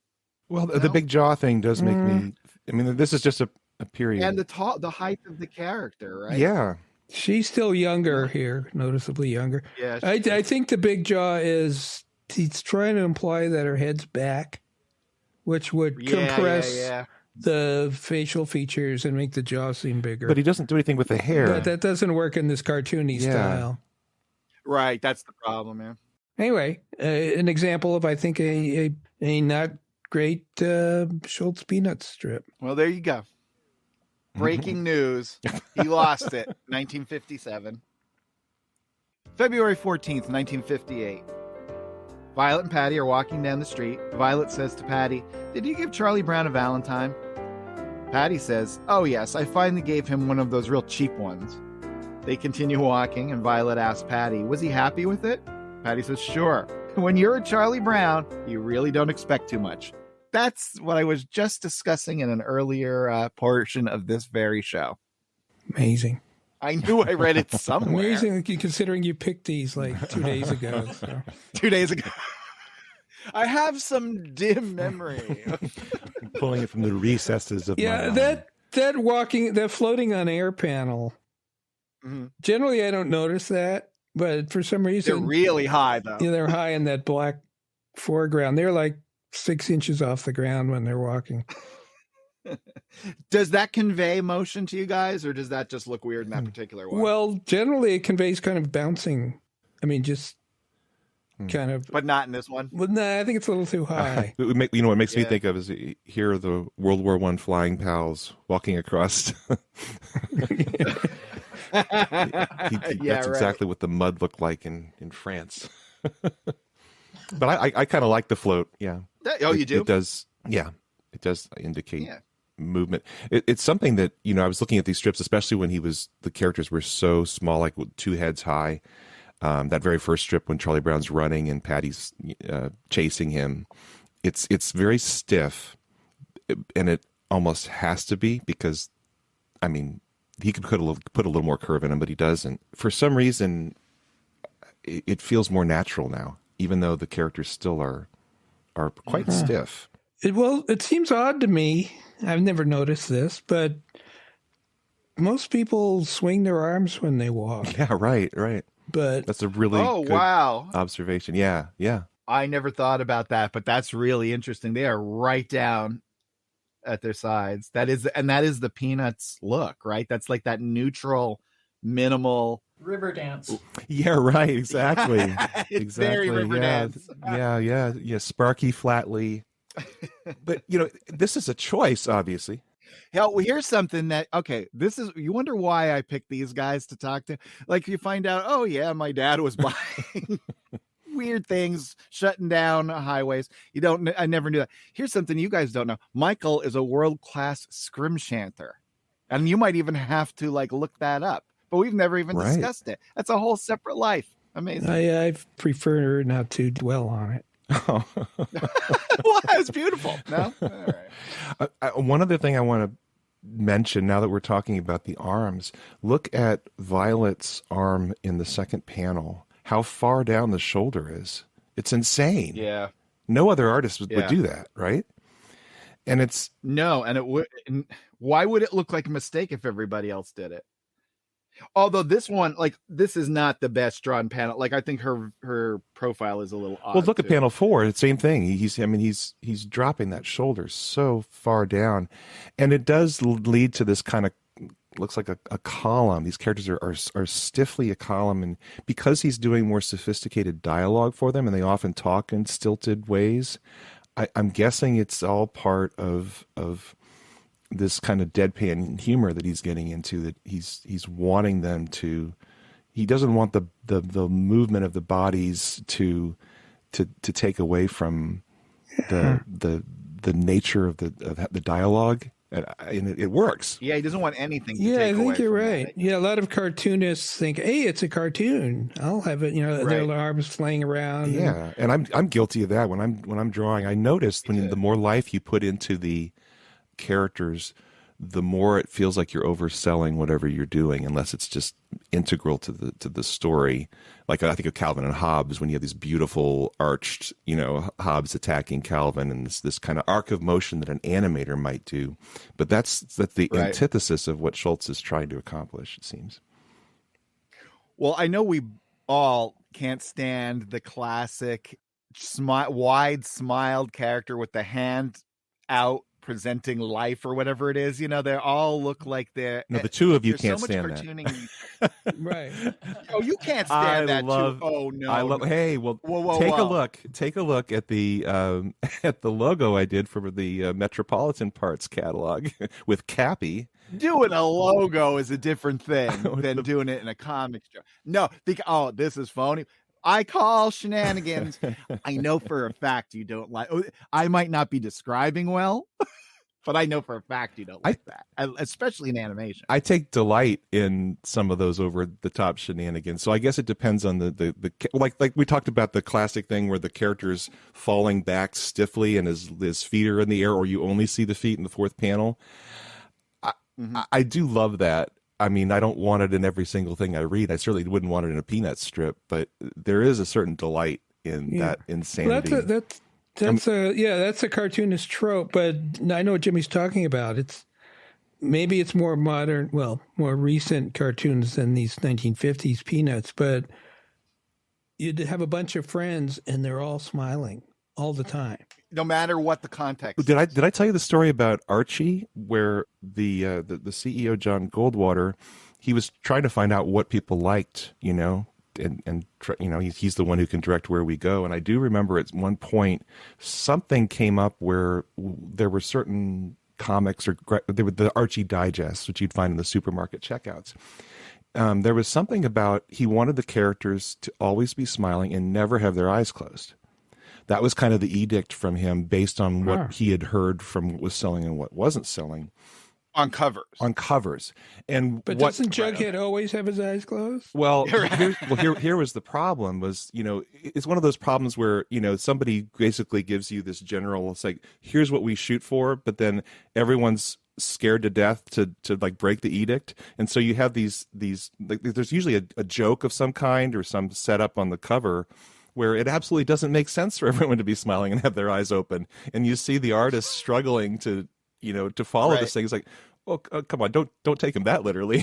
Well, the big jaw thing does make me. I mean, this is just a period, and the height of the character, right? Yeah. She's still younger here, noticeably younger. Yeah, I think the big jaw he's trying to imply that her head's back, which would compress the facial features and make the jaw seem bigger. But he doesn't do anything with the hair. But that doesn't work in this cartoony style. Right, that's the problem, man. Anyway, an example of, I think, a not great Schulz Peanuts strip. Well, there you go. Breaking news. He lost it. 1957. February 14th, 1958. Violet and Patty are walking down the street. Violet says to Patty, "Did you give Charlie Brown a Valentine?" Patty says, "Oh yes, I finally gave him one of those real cheap ones." They continue walking, and Violet asks Patty, "Was he happy with it?" Patty says, "Sure. When you're a Charlie Brown, you really don't expect too much." That's what I was just discussing in an earlier portion of this very show. Amazing. I knew I read it somewhere. Amazing, considering you picked these like 2 days ago. So. 2 days ago. I have some dim memory. Pulling it from the recesses of my mind. that floating on air panel. Mm-hmm. Generally, I don't notice that, but for some reason, they're really high though. Yeah, they're high in that black foreground. They're like 6 inches off the ground when they're walking. Does that convey motion to you guys, or does that just look weird in that particular one? Well, generally it conveys kind of bouncing. I mean, just kind of. But not in this one? Well, no, I think it's a little too high. What makes me think of is here are the World War I flying pals walking across. That's exactly what the mud looked like in France. But I kind of like the float. Yeah. You do? It does. Yeah. It does indicate movement. It's something that, I was looking at these strips, especially when the characters were so small, like 2 heads high. That very first strip when Charlie Brown's running and Patty's chasing him, it's very stiff, and it almost has to be because, I mean, he could put a little more curve in him, but he doesn't. For some reason, it feels more natural now, even though the characters still are quite stiff. It seems odd to me. I've never noticed this, but most people swing their arms when they walk. Yeah, right. But that's a really good observation. Yeah. I never thought about that, but that's really interesting. They are right down at their sides. That is the Peanuts look, right? That's like that neutral, minimal river dance. Yeah, right. Exactly. Exactly. Very river dance. Yeah. Sparky Flatley. But this is a choice, obviously. Hell, well, here's something you wonder why I picked these guys to talk to. Like, you find out, oh yeah, my dad was buying weird things, shutting down highways. I never knew that. Here's something you guys don't know. Michael is a world-class scrimshanter. And you might even have to look that up. But we've never even discussed it. That's a whole separate life. Amazing. I prefer not to dwell on it. Well, it's beautiful. No? All right. One other thing I want to mention now that we're talking about the arms, look at Violet's arm in the second panel, how far down the shoulder is. It's insane. Yeah. No other artist would do that, right? And it's... No, and it would... Why would it look like a mistake if everybody else did it? Although this one, this is not the best drawn panel. I think her profile is a little odd. Well, look at panel 4. It's the same thing. He's dropping that shoulder so far down, and it does lead to this kind of looks like a column. These characters are stiffly a column, and because he's doing more sophisticated dialogue for them, and they often talk in stilted ways, I'm guessing it's all part of this kind of deadpan humor that he's getting into, that he's wanting them to, he doesn't want the movement of the bodies to take away from the nature of the dialogue, and it works. Yeah, he doesn't want anything to take away. I think you're right. That. Yeah, a lot of cartoonists think, hey, it's a cartoon, I'll have it, their arms flying around. Yeah, and I'm guilty of that when I'm drawing. I notice the more life you put into the characters, the more it feels like you're overselling whatever you're doing, unless it's just integral to the story. Like I think of Calvin and Hobbes, when you have these beautiful arched, Hobbes attacking Calvin, and this kind of arc of motion that an animator might do. But that's the antithesis of what Schulz is trying to accomplish, it seems. Well, I know we all can't stand the classic wide smiled character with the hand out presenting life or whatever it is. They all look like they're. No, the two of you can't so stand cartooning. that. Right. Oh, you can't stand that too. Oh no. Hey, well, whoa, take a look. Take a look at the at the logo I did for the Metropolitan Parts catalog with Cappy. Doing a logo is a different thing than doing it in a comic strip. No, this is phony. I call shenanigans. I know for a fact you don't like. I might not be describing well, but I know for a fact you don't like that, especially in animation. I take delight in some of those over the top shenanigans. So I guess it depends on the like we talked about the classic thing where the character's falling back stiffly and his feet are in the air, or you only see the feet in the fourth panel. I do love that. I mean, I don't want it in every single thing I read. I certainly wouldn't want it in a Peanuts strip, but there is a certain delight in that insanity. Well, that's a cartoonist trope, but I know what Jimmy's talking about. Maybe it's more modern, more recent cartoons than these 1950s Peanuts, but you'd have a bunch of friends and they're all smiling all the time. No matter what the context. Did I tell you the story about Archie, where the CEO John Goldwater, he was trying to find out what people liked, and he's the one who can direct where we go. And I do remember at one point something came up where there were certain comics or the Archie digests, which you'd find in the supermarket checkouts. There was something about he wanted the characters to always be smiling and never have their eyes closed. That was kind of the edict from him based on what he had heard from what was selling and what wasn't selling. On covers. But doesn't Jughead always have his eyes closed? Well, here was the problem was, it's one of those problems where, somebody basically gives you this general, it's like, here's what we shoot for, but then everyone's scared to death to like break the edict. And so you have these like, there's usually a joke of some kind or some setup on the cover where it absolutely doesn't make sense for everyone to be smiling and have their eyes open. And you see the artist struggling to follow this thing. It's like, well, come on, don't take him that literally,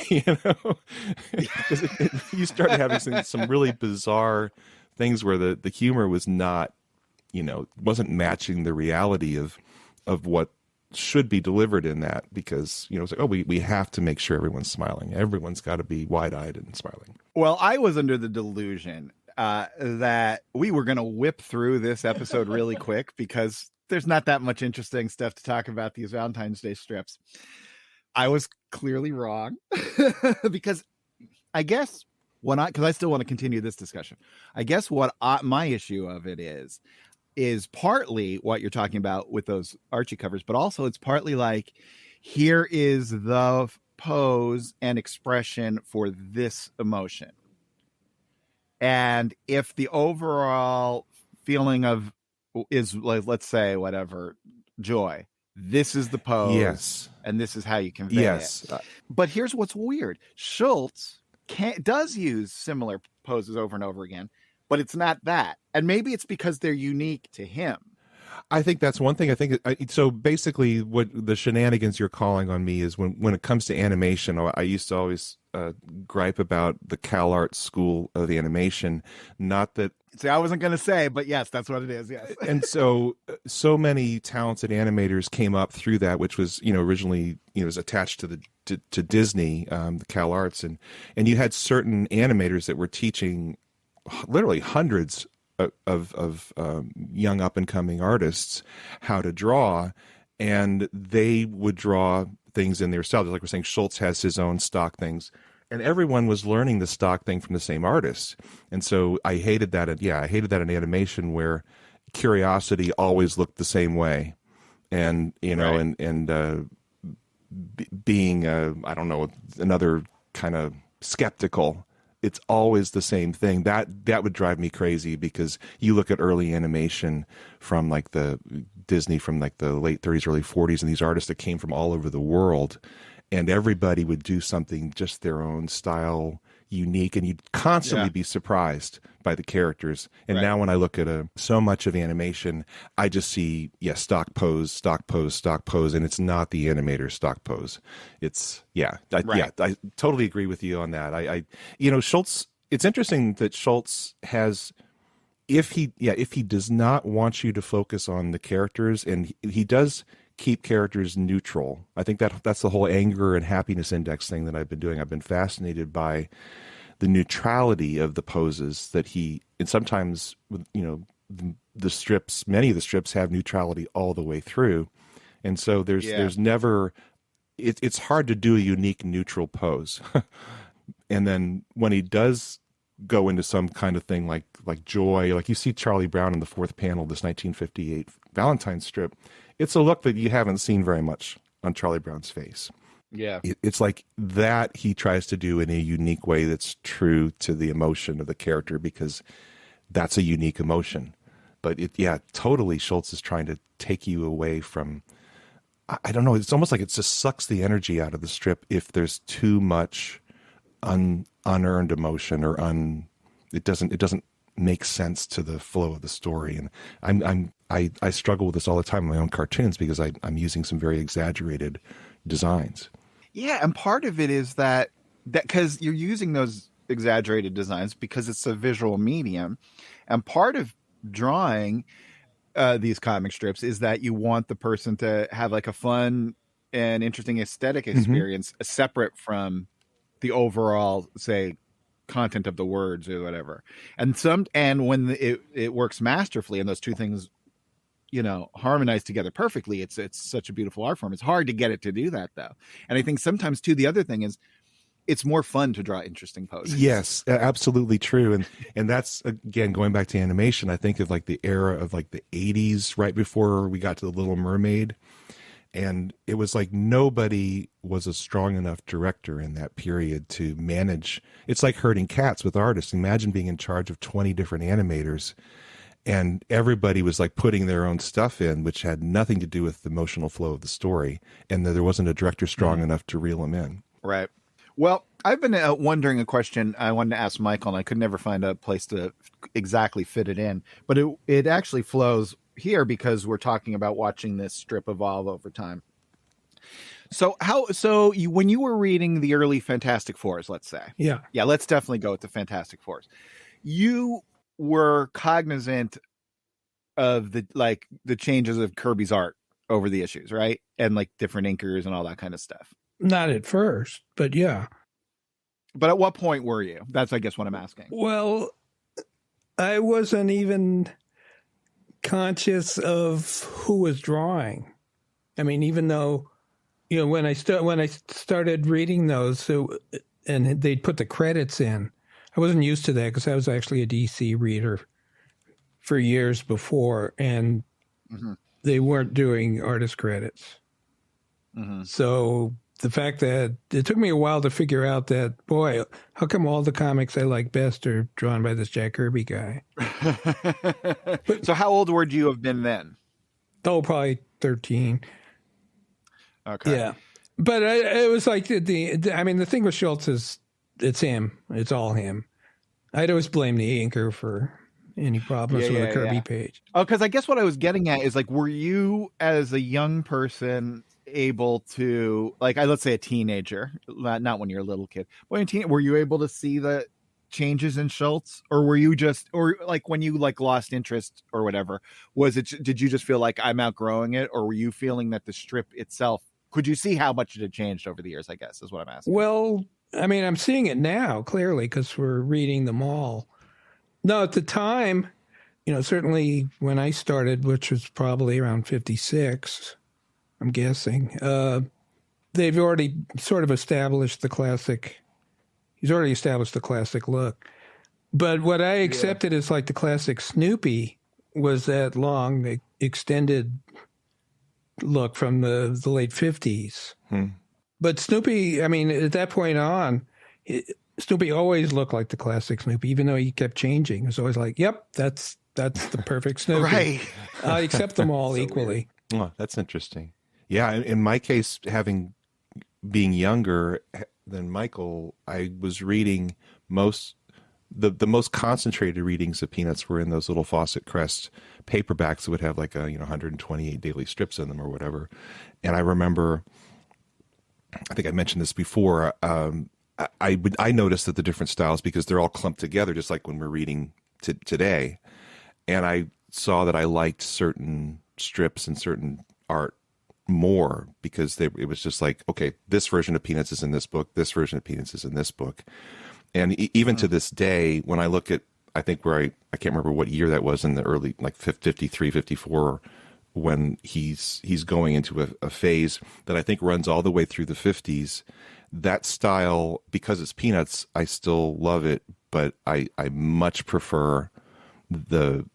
Because you start having some really bizarre things where the humor was not, wasn't matching the reality of what should be delivered in that, because, it's like, we have to make sure everyone's smiling. Everyone's got to be wide-eyed and smiling. Well, I was under the delusion that we were going to whip through this episode really quick because there's not that much interesting stuff to talk about these Valentine's Day strips. I was clearly wrong because I guess because I still want to continue this discussion. I guess my issue of it is partly what you're talking about with those Archie covers, but also it's partly like, here is the pose and expression for this emotion. And if the overall feeling is, like, let's say, whatever, joy, this is the pose. Yes. And this is how you convey it. But here's what's weird. Schulz does use similar poses over and over again, but it's not that. And maybe it's because they're unique to him. I think that's one thing. I think so. Basically, what the shenanigans you're calling on me is when it comes to animation. I used to always gripe about the CalArts school of animation. Not that. See, I wasn't going to say, but yes, that's what it is. Yes. And so many talented animators came up through that, which was originally was attached to Disney, the CalArts, and you had certain animators that were teaching literally hundreds of young up and coming artists how to draw, and they would draw things in their style. Like we're saying, Schulz has his own stock things, and everyone was learning the stock thing from the same artist. And so I hated that. I hated that in animation where curiosity always looked the same way, and being I don't know, another kind of skeptical. It's always the same thing. That would drive me crazy, because you look at early animation from like the Disney from like the late 30s, early 40s, and these artists that came from all over the world, and everybody would do something just their own style, unique, and you'd constantly be surprised by the characters. And now when I look at so much of animation, I just see stock pose, stock pose, stock pose, and it's not the animator's stock pose. It's I totally agree with you on that. I Schulz. It's interesting that Schulz has, if he does not want you to focus on the characters, and he does keep characters neutral. I think that's the whole anger and happiness index thing that I've been doing. I've been fascinated by the neutrality of the poses that and sometimes, the strips, many of the strips have neutrality all the way through. And so there's never, it's hard to do a unique neutral pose. And then when he does go into some kind of thing like joy, like you see Charlie Brown in the fourth panel, this 1958 Valentine strip, it's a look that you haven't seen very much on Charlie Brown's face. Yeah. It's like that he tries to do in a unique way that's true to the emotion of the character, because that's a unique emotion. But totally Schulz is trying to take you away from, I don't know, it's almost like it just sucks the energy out of the strip if there's too much unearned emotion, or it doesn't make sense to the flow of the story. And I struggle with this all the time in my own cartoons, because I'm using some very exaggerated designs. Yeah, and part of it is that because you're using those exaggerated designs because it's a visual medium, and part of drawing these comic strips is that you want the person to have like a fun and interesting aesthetic experience separate from the overall, say, content of the words or whatever. And when it works masterfully and those two things, harmonize together perfectly, it's such a beautiful art form. It's hard to get it to do that, though. And I think sometimes too, the other thing is it's more fun to draw interesting poses. Yes, absolutely true. And that's, again, going back to animation, I think of like the era of like the 80s, right before we got to The Little Mermaid. And it was like nobody was a strong enough director in that period to manage. It's like herding cats with artists. Imagine being in charge of 20 different animators, and everybody was like putting their own stuff in, which had nothing to do with the emotional flow of the story. And there wasn't a director strong enough to reel them in. Right. Well, I've been wondering a question I wanted to ask Michael, and I could never find a place to exactly fit it in, but it actually flows here because we're talking about watching this strip evolve over time. So when you were reading the early Fantastic Fours, let's say, let's definitely go with the Fantastic Fours. You were cognizant of the changes of Kirby's art over the issues, right? And like different inkers and all that kind of stuff. Not at first, but yeah. But at what point were you? That's, I guess, what I'm asking. Well, I wasn't even conscious of who was drawing. I mean, even though, when I started reading those, and they'd put the credits in, I wasn't used to that because I was actually a DC reader for years before, and they weren't doing artist credits. So the fact that it took me a while to figure out that, boy, how come all the comics I like best are drawn by this Jack Kirby guy? So how old would you have been then? Oh, probably 13. Okay. Yeah. But it was like, the thing with Schulz is it's him. It's all him. I'd always blame the inker for any problems with a Kirby page. Oh, because I guess what I was getting at is, like, were you as a young person able to, like, let's say a teenager, not when you're a little kid, but were you able to see the changes in Schulz, or were you or like when you like lost interest or whatever, did you just feel like I'm outgrowing it, or were you feeling that the strip itself, could you see how much it had changed over the years, I guess is what I'm asking? Well, I mean, I'm seeing it now clearly because we're reading them all. No, at the time, certainly when I started, which was probably around 56, I'm guessing, they've already sort of established the classic. He's already established the classic look. But what I accepted as like the classic Snoopy was that long, extended look from the late 50s. But Snoopy, I mean, at that point on, Snoopy always looked like the classic Snoopy, even though he kept changing. It was always like, yep, that's the perfect Snoopy. Right. I accept them all equally. Oh, that's interesting. Yeah, in my case, being younger than Michael, I was reading the most concentrated readings of Peanuts were in those little Fawcett Crest paperbacks that would have like 128 daily strips in them or whatever. And I remember, I think I mentioned this before, I noticed that the different styles, because they're all clumped together, just like when we're reading today. And I saw that I liked certain strips and certain art more because it was just like, okay, this version of Peanuts is in this book, this version of Peanuts is in this book. And even to this day, when I look at, I think where I can't remember what year that was, in the early, like 53, 54, when he's going into a phase that I think runs all the way through the 50s. That style, because it's Peanuts, I still love it, but I much prefer the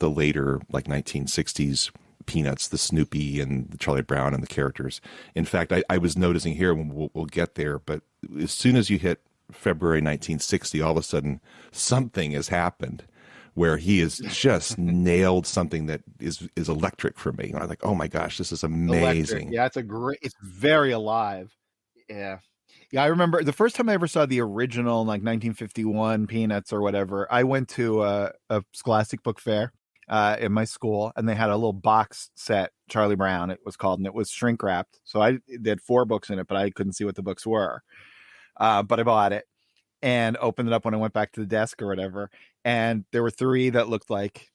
later, like 1960s Peanuts, the Snoopy and the Charlie Brown and the characters. In fact, I was noticing here, when we'll get there, but as soon as you hit February 1960, all of a sudden something has happened where he has just nailed something that is electric for me. And I'm like, oh my gosh, this is amazing. Electric. Yeah, it's very alive. Yeah. I remember the first time I ever saw the original, like 1951 Peanuts or whatever. I went to a Scholastic Book Fair in my school, and they had a little box set, Charlie Brown it was called, and it was shrink wrapped. So they had 4 books in it, but I couldn't see what the books were. But I bought it and opened it up when I went back to the desk or whatever. And there were 3 that looked like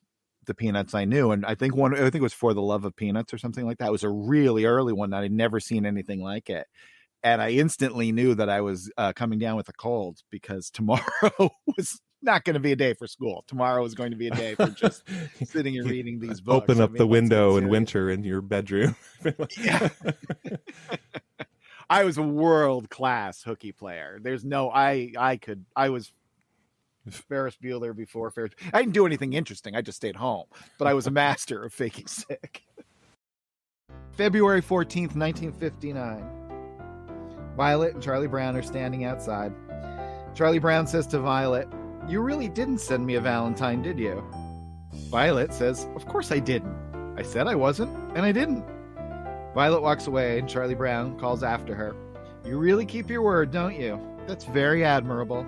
the Peanuts I knew. And I think it was For the Love of Peanuts or something like that. It was a really early one that I'd never seen anything like it. And I instantly knew that I was coming down with a cold, because tomorrow was not going to be a day for school. Tomorrow was going to be a day for just sitting and reading these books. Open up the window in winter in your bedroom. Yeah. I was a world-class hooky player. There's no, I was Ferris Bueller before Ferris. I didn't do anything interesting. I just stayed home, but I was a master of faking sick. February 14th, 1959. Violet and Charlie Brown are standing outside. Charlie Brown says to Violet, "You really didn't send me a Valentine, did you?" Violet says, "Of course I didn't. I said I wasn't, and I didn't." Violet walks away, and Charlie Brown calls after her, "You really keep your word, don't you? That's very admirable."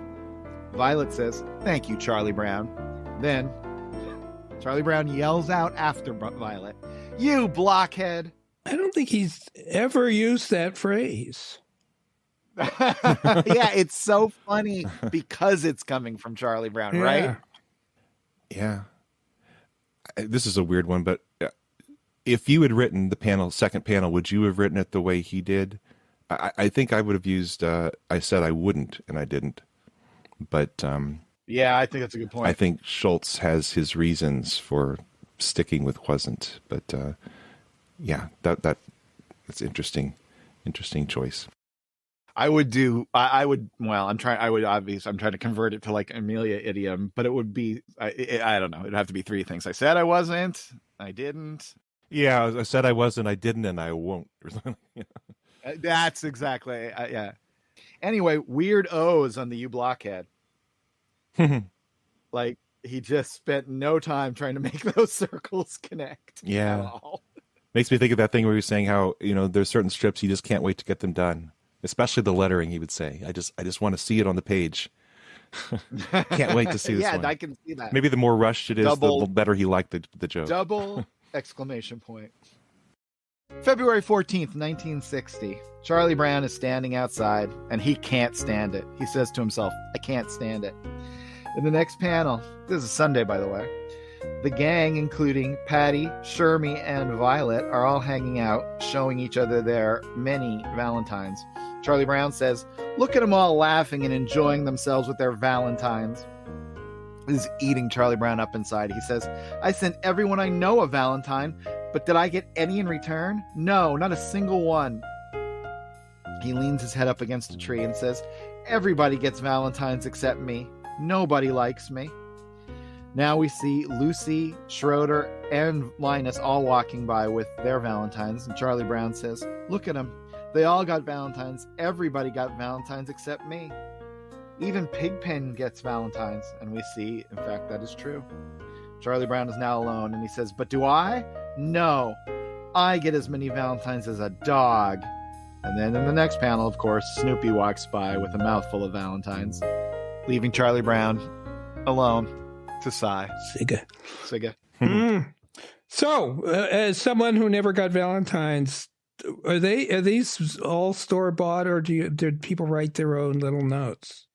Violet says, "Thank you, Charlie Brown." Then Charlie Brown yells out after Violet, "You blockhead!" I don't think he's ever used that phrase. Yeah, it's so funny because it's coming from Charlie Brown, Yeah. right? Yeah. This is a weird one, but if you had written the second panel, would you have written it the way he did? I think I would have used, I said I wouldn't, and I didn't. But yeah, I think that's a good point. I think Schulz has his reasons for sticking with wasn't. But yeah, that's interesting choice. I'm trying to convert it to like Amelia idiom, but it would be, I don't know. It'd have to be 3 things. I said I wasn't, I didn't. Yeah, I said I wasn't, I didn't, and I won't. Or something. That's exactly, yeah. Anyway, weird O's on the U Blockhead. Like, he just spent no time trying to make those circles connect. Yeah. At all. Makes me think of that thing where he was saying how, there's certain strips you just can't wait to get them done. Especially the lettering, he would say. I just want to see it on the page. Can't wait to see this one. Yeah, I can see that. Maybe the more rushed it is, the better he liked the joke. Double exclamation point. February 14th, 1960. Charlie Brown is standing outside, and he can't stand it. He says to himself, "I can't stand it." In the next panel, this is Sunday, by the way, the gang, including Patty, Shermie, and Violet, are all hanging out, showing each other their many Valentines. Charlie Brown says, "Look at them all laughing and enjoying themselves with their Valentines." This is eating Charlie Brown up inside. He says, "I sent everyone I know a Valentine, but did I get any in return? No, not a single one." He leans his head up against a tree and says, "Everybody gets Valentines except me. Nobody likes me." Now we see Lucy, Schroeder, and Linus all walking by with their Valentines, and Charlie Brown says, "Look at them. They all got Valentines. Everybody got Valentines except me. Even Pigpen gets Valentines." And we see, in fact, that is true. Charlie Brown is now alone, and he says, "But do I? No. I get as many Valentines as a dog." And then in the next panel, of course, Snoopy walks by with a mouthful of Valentines, leaving Charlie Brown alone to sigh. Sigga. So, as someone who never got Valentines, are these all store bought, or did people write their own little notes?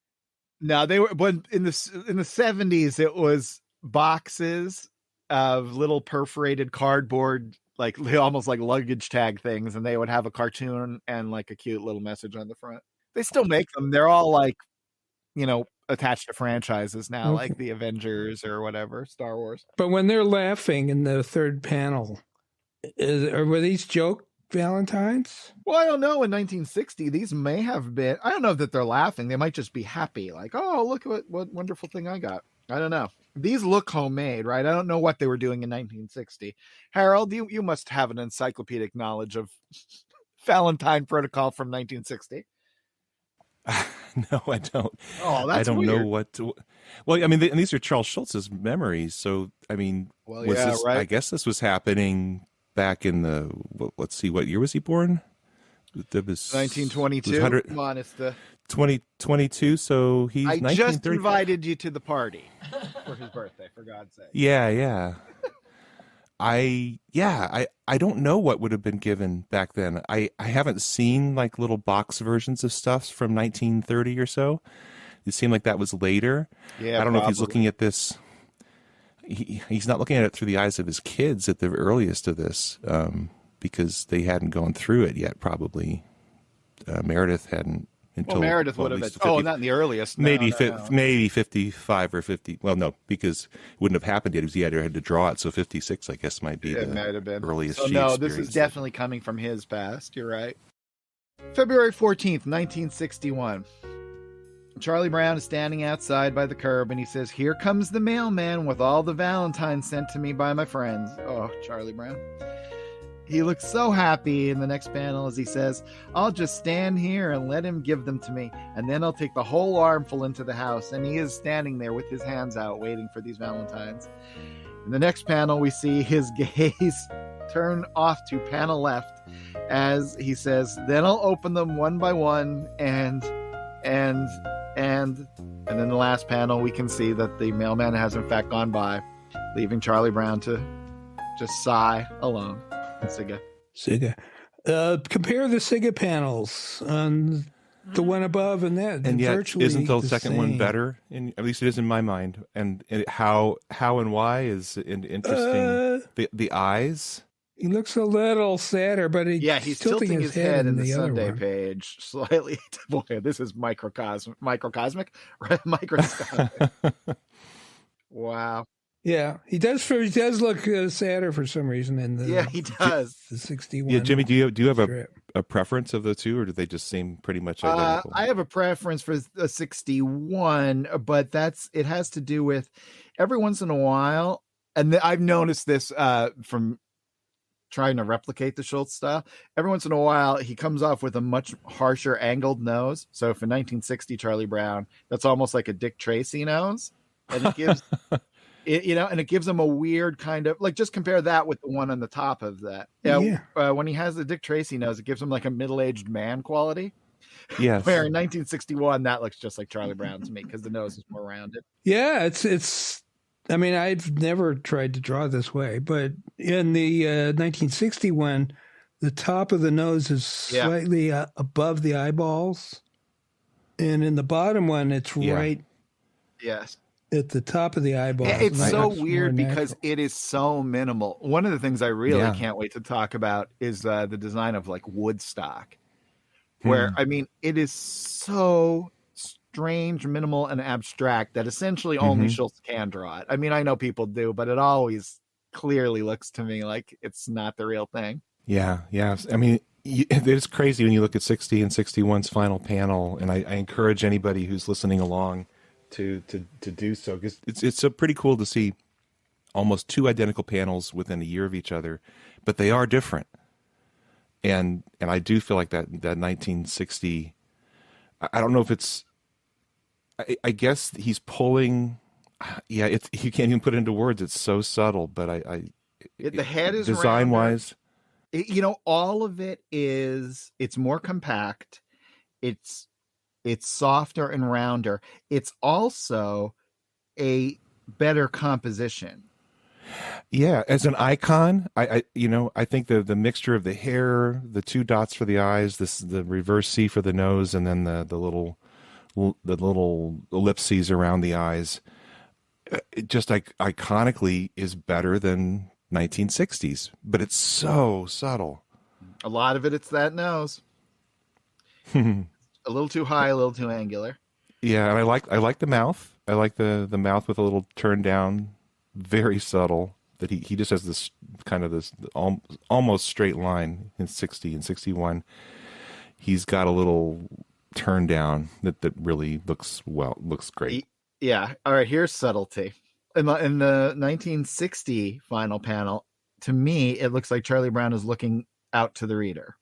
No, they were. But in the 70s, it was boxes of little perforated cardboard like almost like luggage tag things, and they would have a cartoon and like a cute little message on the front. They still make them. They're all like, attached to franchises now, like the Avengers or whatever, Star Wars. But when they're laughing in the third panel, were these joke Valentines? Well, I don't know. In 1960, these may have been. I don't know that they're laughing. They might just be happy. Like, oh, look at what wonderful thing I got. I don't know. These look homemade, right? I don't know what they were doing in 1960. Harold, you must have an encyclopedic knowledge of Valentine Protocol from 1960. No, I don't. Oh, that's I don't weird. know what to. Well, I mean, and these are Charles Schulz's memories. So, I mean, this, right? I guess this was happening back in the. Let's see, what year was he born? That was 1922. Come on, it's the 2022. So he's. I just invited you to the party for his birthday. For God's sake. Yeah. I don't know what would have been given back then. I haven't seen like little box versions of stuff from 1930 or so. It seemed like that was later. Yeah, I don't know if he's looking at this. He's not looking at it through the eyes of his kids at the earliest of this, because they hadn't gone through it yet. Probably Meredith hadn't. Meredith would have been. 50, not in the earliest. Maybe 55 or 50. Well, no, because it wouldn't have happened yet. He had to draw it. So 56, I guess, might be might have been earliest. So no, this is definitely coming from his past. You're right. February 14th, 1961. Charlie Brown is standing outside by the curb, and he says, "Here comes the mailman with all the Valentines sent to me by my friends." Oh, Charlie Brown. He looks so happy in the next panel as he says, "I'll just stand here and let him give them to me, and then I'll take the whole armful into the house." And he is standing there with his hands out waiting for these Valentines. In the next panel, we see his gaze turn off to panel left as he says, "Then I'll open them one by one, and then in the last panel, we can see that the mailman has in fact gone by, leaving Charlie Brown to just sigh alone." Siga. Compare the Siga panels on the one above and that. And yet, virtually isn't the second same. one better? At least it is in my mind. And how and why is interesting. The eyes. He looks a little sadder, but he's tilting his head in the Sunday one. page slightly. Boy, this is microcosmic, right? Microscopic. Wow. Yeah, he does look sadder for some reason in the. He does. The 61. Yeah, Jimmy, do you have a preference of the two, or do they just seem pretty much identical? I have a preference for the 61, but it has to do with every once in a while, and I've noticed this from trying to replicate the Schulz style. Every once in a while, he comes off with a much harsher angled nose. So for 1960 Charlie Brown, that's almost like a Dick Tracy nose, and it gives. And it gives him a weird kind of like, just compare that with the one on the top of that. When he has the Dick Tracy nose, it gives him like a middle-aged man quality. Yes. Where in 1961, that looks just like Charlie Brown to me because the nose is more rounded. Yeah, it's. I mean, I've never tried to draw this way, but in the 1961, the top of the nose is slightly above the eyeballs, and in the bottom one, it's right. Yes. At the top of the eyeball. It's so weird because it is so minimal. One of the things I really can't wait to talk about is the design of like Woodstock, where, I mean, it is so strange, minimal, and abstract that essentially only Schulz can draw it. I mean, I know people do, but it always clearly looks to me like it's not the real thing. Yeah. I mean, it's crazy when you look at 60 and 61's final panel, and I encourage anybody who's listening along to do so, because it's so pretty cool to see almost two identical panels within a year of each other, but they are different. And I do feel like that 1960. I don't know if it's. I guess he's pulling. Yeah, you can't even put it into words. It's so subtle, but the head is design wise. All of it is. It's more compact. It's softer and rounder. It's also a better composition. Yeah, as an icon, I think the mixture of the hair, the two dots for the eyes, the reverse C for the nose, and then the little ellipses around the eyes, it just iconically is better than 1960s, but it's so subtle. A lot of it's that nose. A little too high, a little too angular. Yeah, and I like the mouth. I like the mouth with a little turn down, very subtle. That he just has this kind of this almost straight line in 60 and 61. He's got a little turn down that really looks great. Yeah. All right. Here's subtlety. In the 1960 final panel, to me, it looks like Charlie Brown is looking out to the reader.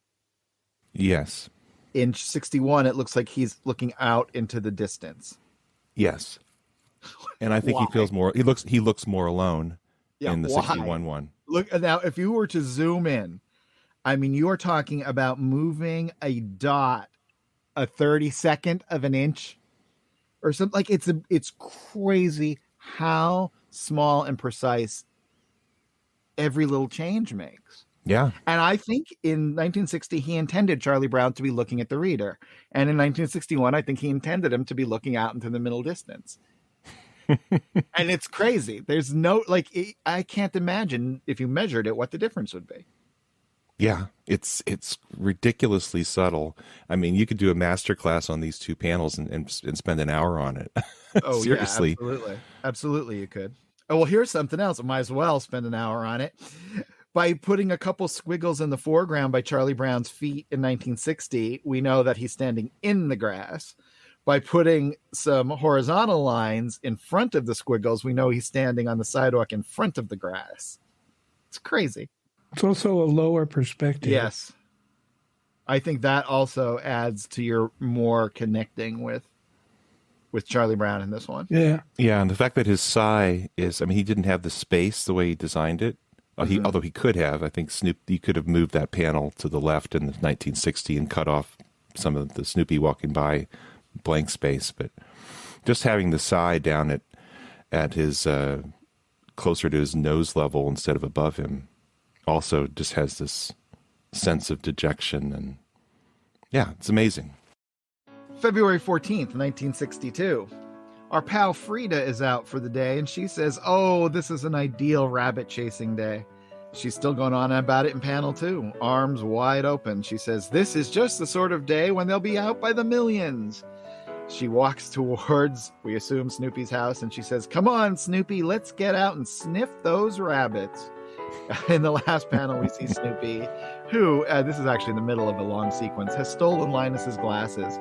Yes. In 61, it looks like he's looking out into the distance. Yes. And I think he feels more. He looks more alone in the 61 one. Look now, if you were to zoom in, I mean, you are talking about moving a dot a 32nd of an inch or something. Like it's crazy how small and precise every little change makes. Yeah. And I think in 1960, he intended Charlie Brown to be looking at the reader. And in 1961, I think he intended him to be looking out into the middle distance. And it's crazy. There's no, I can't imagine if you measured it, what the difference would be. Yeah, it's ridiculously subtle. I mean, you could do a master class on these two panels and spend an hour on it. Oh, seriously. Yeah, absolutely you could. Oh, well, here's something else. I might as well spend an hour on it. By putting a couple squiggles in the foreground by Charlie Brown's feet in 1960, we know that he's standing in the grass. By putting some horizontal lines in front of the squiggles, we know he's standing on the sidewalk in front of the grass. It's crazy. It's also a lower perspective. Yes. I think that also adds to your more connecting with Charlie Brown in this one. Yeah. Yeah, and the fact that his sigh is, I mean, he didn't have the space the way he designed it. Although he could have. I think Snoopy could have moved that panel to the left in 1960 and cut off some of the Snoopy walking by blank space. But just having the sigh down at his closer to his nose level instead of above him also just has this sense of dejection. And yeah, it's amazing. February 14th, 1962. Our pal Frida is out for the day, and she says, oh, this is an ideal rabbit chasing day. She's still going on about it in panel 2, arms wide open. She says, this is just the sort of day when they'll be out by the millions. She walks towards, we assume, Snoopy's house, and she says, come on, Snoopy, let's get out and sniff those rabbits. In the last panel, we see Snoopy, who, this is actually in the middle of a long sequence, has stolen Linus's glasses.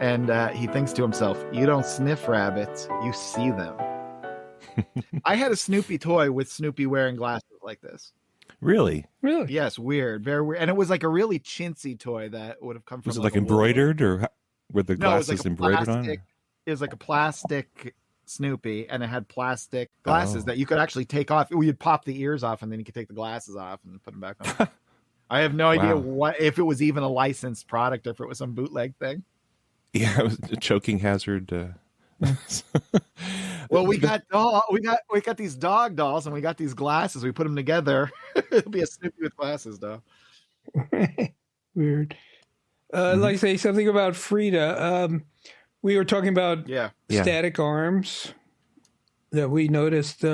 And he thinks to himself, you don't sniff rabbits, you see them. I had a Snoopy toy with Snoopy wearing glasses like this. Really? Really? Yes, weird. Very weird. And it was like a really chintzy toy that would have come from... Was it like embroidered or were the glasses embroidered on? It was like a plastic Snoopy, and it had plastic glasses that you could actually take off. You'd pop the ears off, and then you could take the glasses off and put them back on. I have no idea if it was even a licensed product or if it was some bootleg thing. Yeah, it was a choking hazard. Well, we got these dog dolls, and we got these glasses. We put them together. It'll be a Snoopy with glasses, though. Weird. I'd like to say something about Frida. We were talking about static arms that we noticed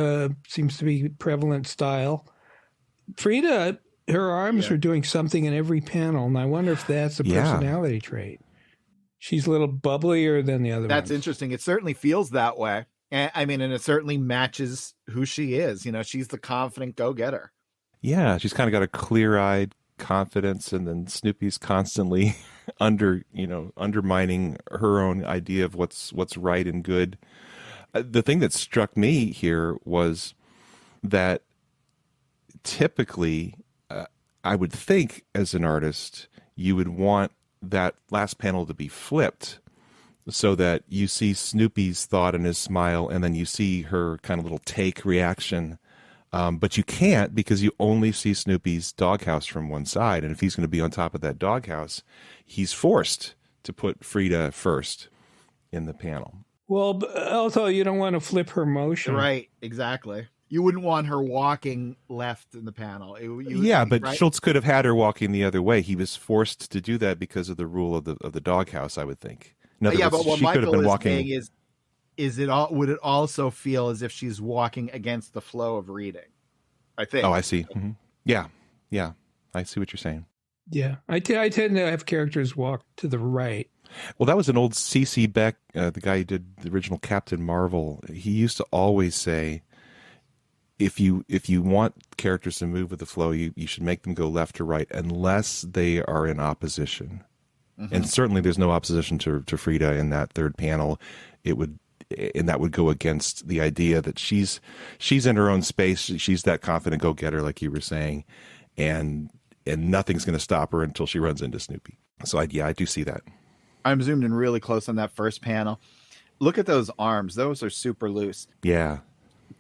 seems to be prevalent style. Frida, her arms are doing something in every panel, and I wonder if that's a personality trait. She's a little bubblier than the other ones. That's interesting. It certainly feels that way. I mean, and it certainly matches who she is. You know, she's the confident go-getter. Yeah, she's kind of got a clear-eyed confidence, and then Snoopy's constantly undermining her own idea of what's right and good. The thing that struck me here was that typically, I would think as an artist, you would want that last panel to be flipped so that you see Snoopy's thought and his smile, and then you see her kind of little take reaction. But you can't, because you only see Snoopy's doghouse from one side. And if he's going to be on top of that doghouse, he's forced to put Frida first in the panel. Well, also, you don't want to flip her motion. Right, exactly. You wouldn't want her walking left in the panel. But Schulz could have had her walking the other way. He was forced to do that because of the rule of the doghouse, I would think. But what Michael is saying is would it also feel as if she's walking against the flow of reading? I think. Oh, I see. Mm-hmm. Yeah. I see what you're saying. Yeah, I tend to have characters walk to the right. Well, that was an old C.C. Beck, the guy who did the original Captain Marvel. He used to always say, if you want characters to move with the flow, you should make them go left to right unless they are in opposition. Mm-hmm. And certainly there's no opposition to Frida in that third panel. That would go against the idea that she's in her own space. She's that confident go-getter, like you were saying, and nothing's going to stop her until she runs into Snoopy. So I do see that. I'm zoomed in really close on that first panel. Look at those arms. Those are super loose. Yeah.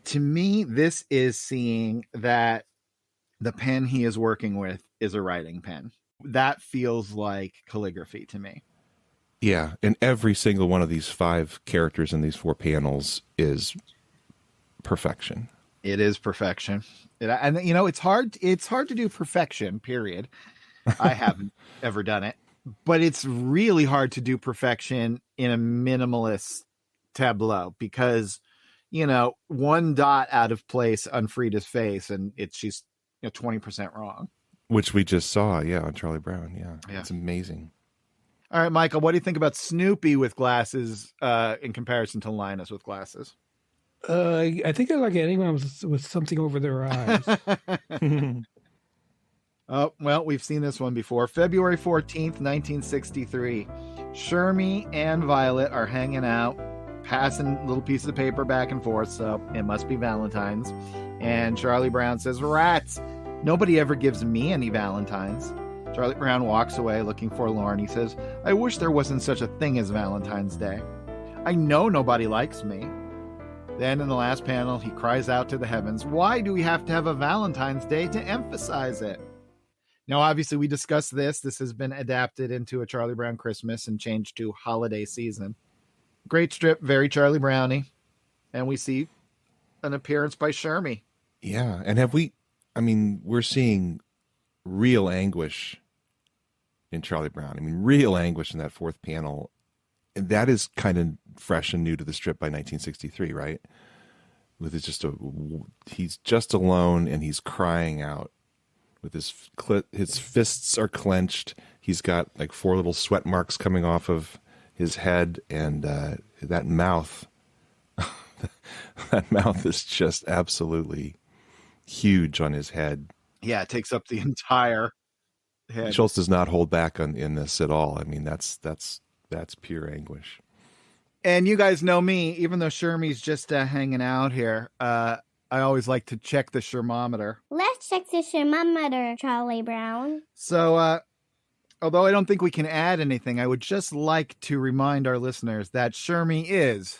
To me, this is seeing that the pen he is working with is a writing pen. That feels like calligraphy to me. Yeah. And every single one of these 5 characters in these 4 panels is perfection. It is perfection. And it's hard to do perfection, period. I haven't ever done it. But it's really hard to do perfection in a minimalist tableau because, one dot out of place on Frida's face and she's 20% wrong. Which we just saw, on Charlie Brown. Yeah. It's amazing. All right, Michael, what do you think about Snoopy with glasses in comparison to Linus with glasses? I think I like anyone with something over their eyes. Oh, well, we've seen this one before. February 14th, 1963. Shermie and Violet are hanging out, passing little pieces of paper back and forth, so it must be Valentine's. And Charlie Brown says, "Rats! Nobody ever gives me any Valentines." Charlie Brown walks away looking forlorn. He says, "I wish there wasn't such a thing as Valentine's Day. I know nobody likes me." Then in the last panel, he cries out to the heavens, "Why do we have to have a Valentine's Day to emphasize it?" Now, obviously, we discussed this. This has been adapted into a Charlie Brown Christmas and changed to holiday season. Great strip, very Charlie Browny. And we see an appearance by Shermie. Yeah. And we're seeing real anguish in Charlie Brown. Real anguish in that 4th panel. And that is kind of fresh and new to the strip by 1963, right? He's just alone and he's crying out. With his fists are clenched. He's got like 4 little sweat marks coming off of his head, and that mouth, that mouth is just absolutely huge on his head. Yeah, it takes up the entire head. Schulz does not hold back in this at all. That's pure anguish. And you guys know me, even though Shermie's just hanging out here. I always like to check the Shermometer. Let's check the Shermometer, Charlie Brown. So, although I don't think we can add anything, I would just like to remind our listeners that Shermie is,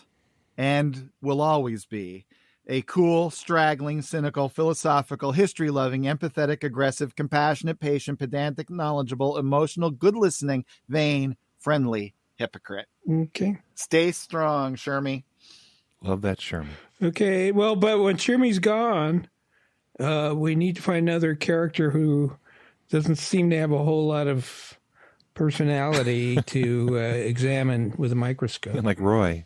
and will always be, a cool, straggling, cynical, philosophical, history-loving, empathetic, aggressive, compassionate, patient, pedantic, knowledgeable, emotional, good-listening, vain, friendly hypocrite. Okay. Stay strong, Shermie. Love that Shermie. Okay, well, but when Shermie's gone, we need to find another character who doesn't seem to have a whole lot of personality to examine with a microscope. Like Roy.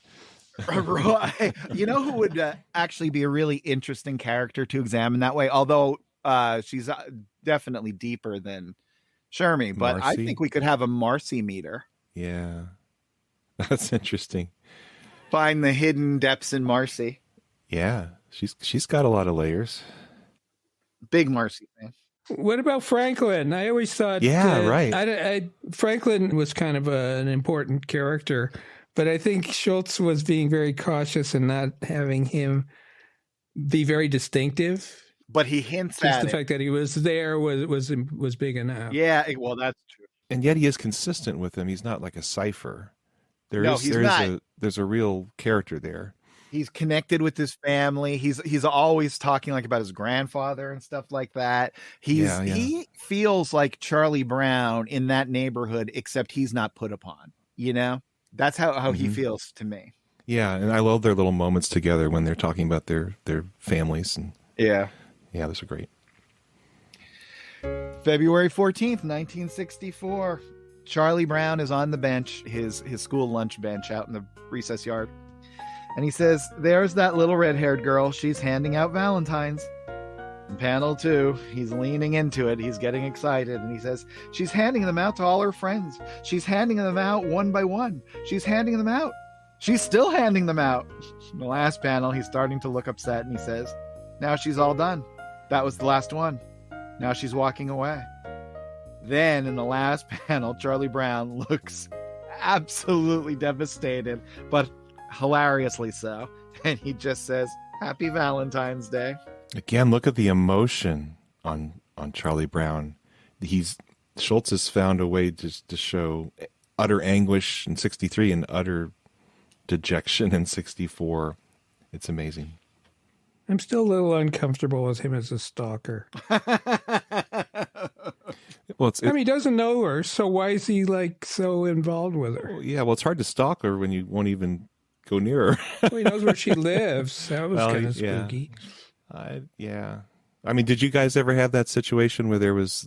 Roy. You know who would actually be a really interesting character to examine that way? Although she's definitely deeper than Shermie, but Marcy? I think we could have a Marcy meter. Yeah, that's interesting. Find the hidden depths in Marcy. Yeah, she's got a lot of layers. Big Marcy fan. What about Franklin? I always thought, right. Franklin was kind of an important character, but I think Schulz was being very cautious and not having him be very distinctive. But he hints just at the fact that he was there was big enough. Yeah, well, that's true. And yet he is consistent with him. He's not like a cipher. There's a real character there. He's connected with his family. He's always talking like about his grandfather and stuff like that. He feels like Charlie Brown in that neighborhood, except he's not put upon. That's how he feels to me. Yeah, and I love their little moments together when they're talking about their families and yeah, those are great. February 14th, 1964. Charlie Brown is on the bench, his school lunch bench out in the recess yard. And he says, "There's that little red-haired girl. She's handing out Valentines." In panel 2, he's leaning into it. He's getting excited, and he says, she's handing them out to all her friends. She's handing them out one by one. She's handing them out. She's still handing them out. In the last panel, he's starting to look upset, and he says, now she's all done. That was the last one. Now she's walking away. Then, in the last panel, Charlie Brown looks absolutely devastated, but hilariously so. And he just says, Happy Valentine's Day. Again, look at the emotion on Charlie Brown. Schulz has found a way to show utter anguish in 63 and utter dejection in 64. It's amazing. I'm still a little uncomfortable with him as a stalker. Well, I mean, he doesn't know her, so why is he like so involved with her? Well, yeah, well, it's hard to stalk her when you won't even go near her. Well, he knows where she lives. That was kind of spooky. Yeah. I mean, did you guys ever have that situation where there was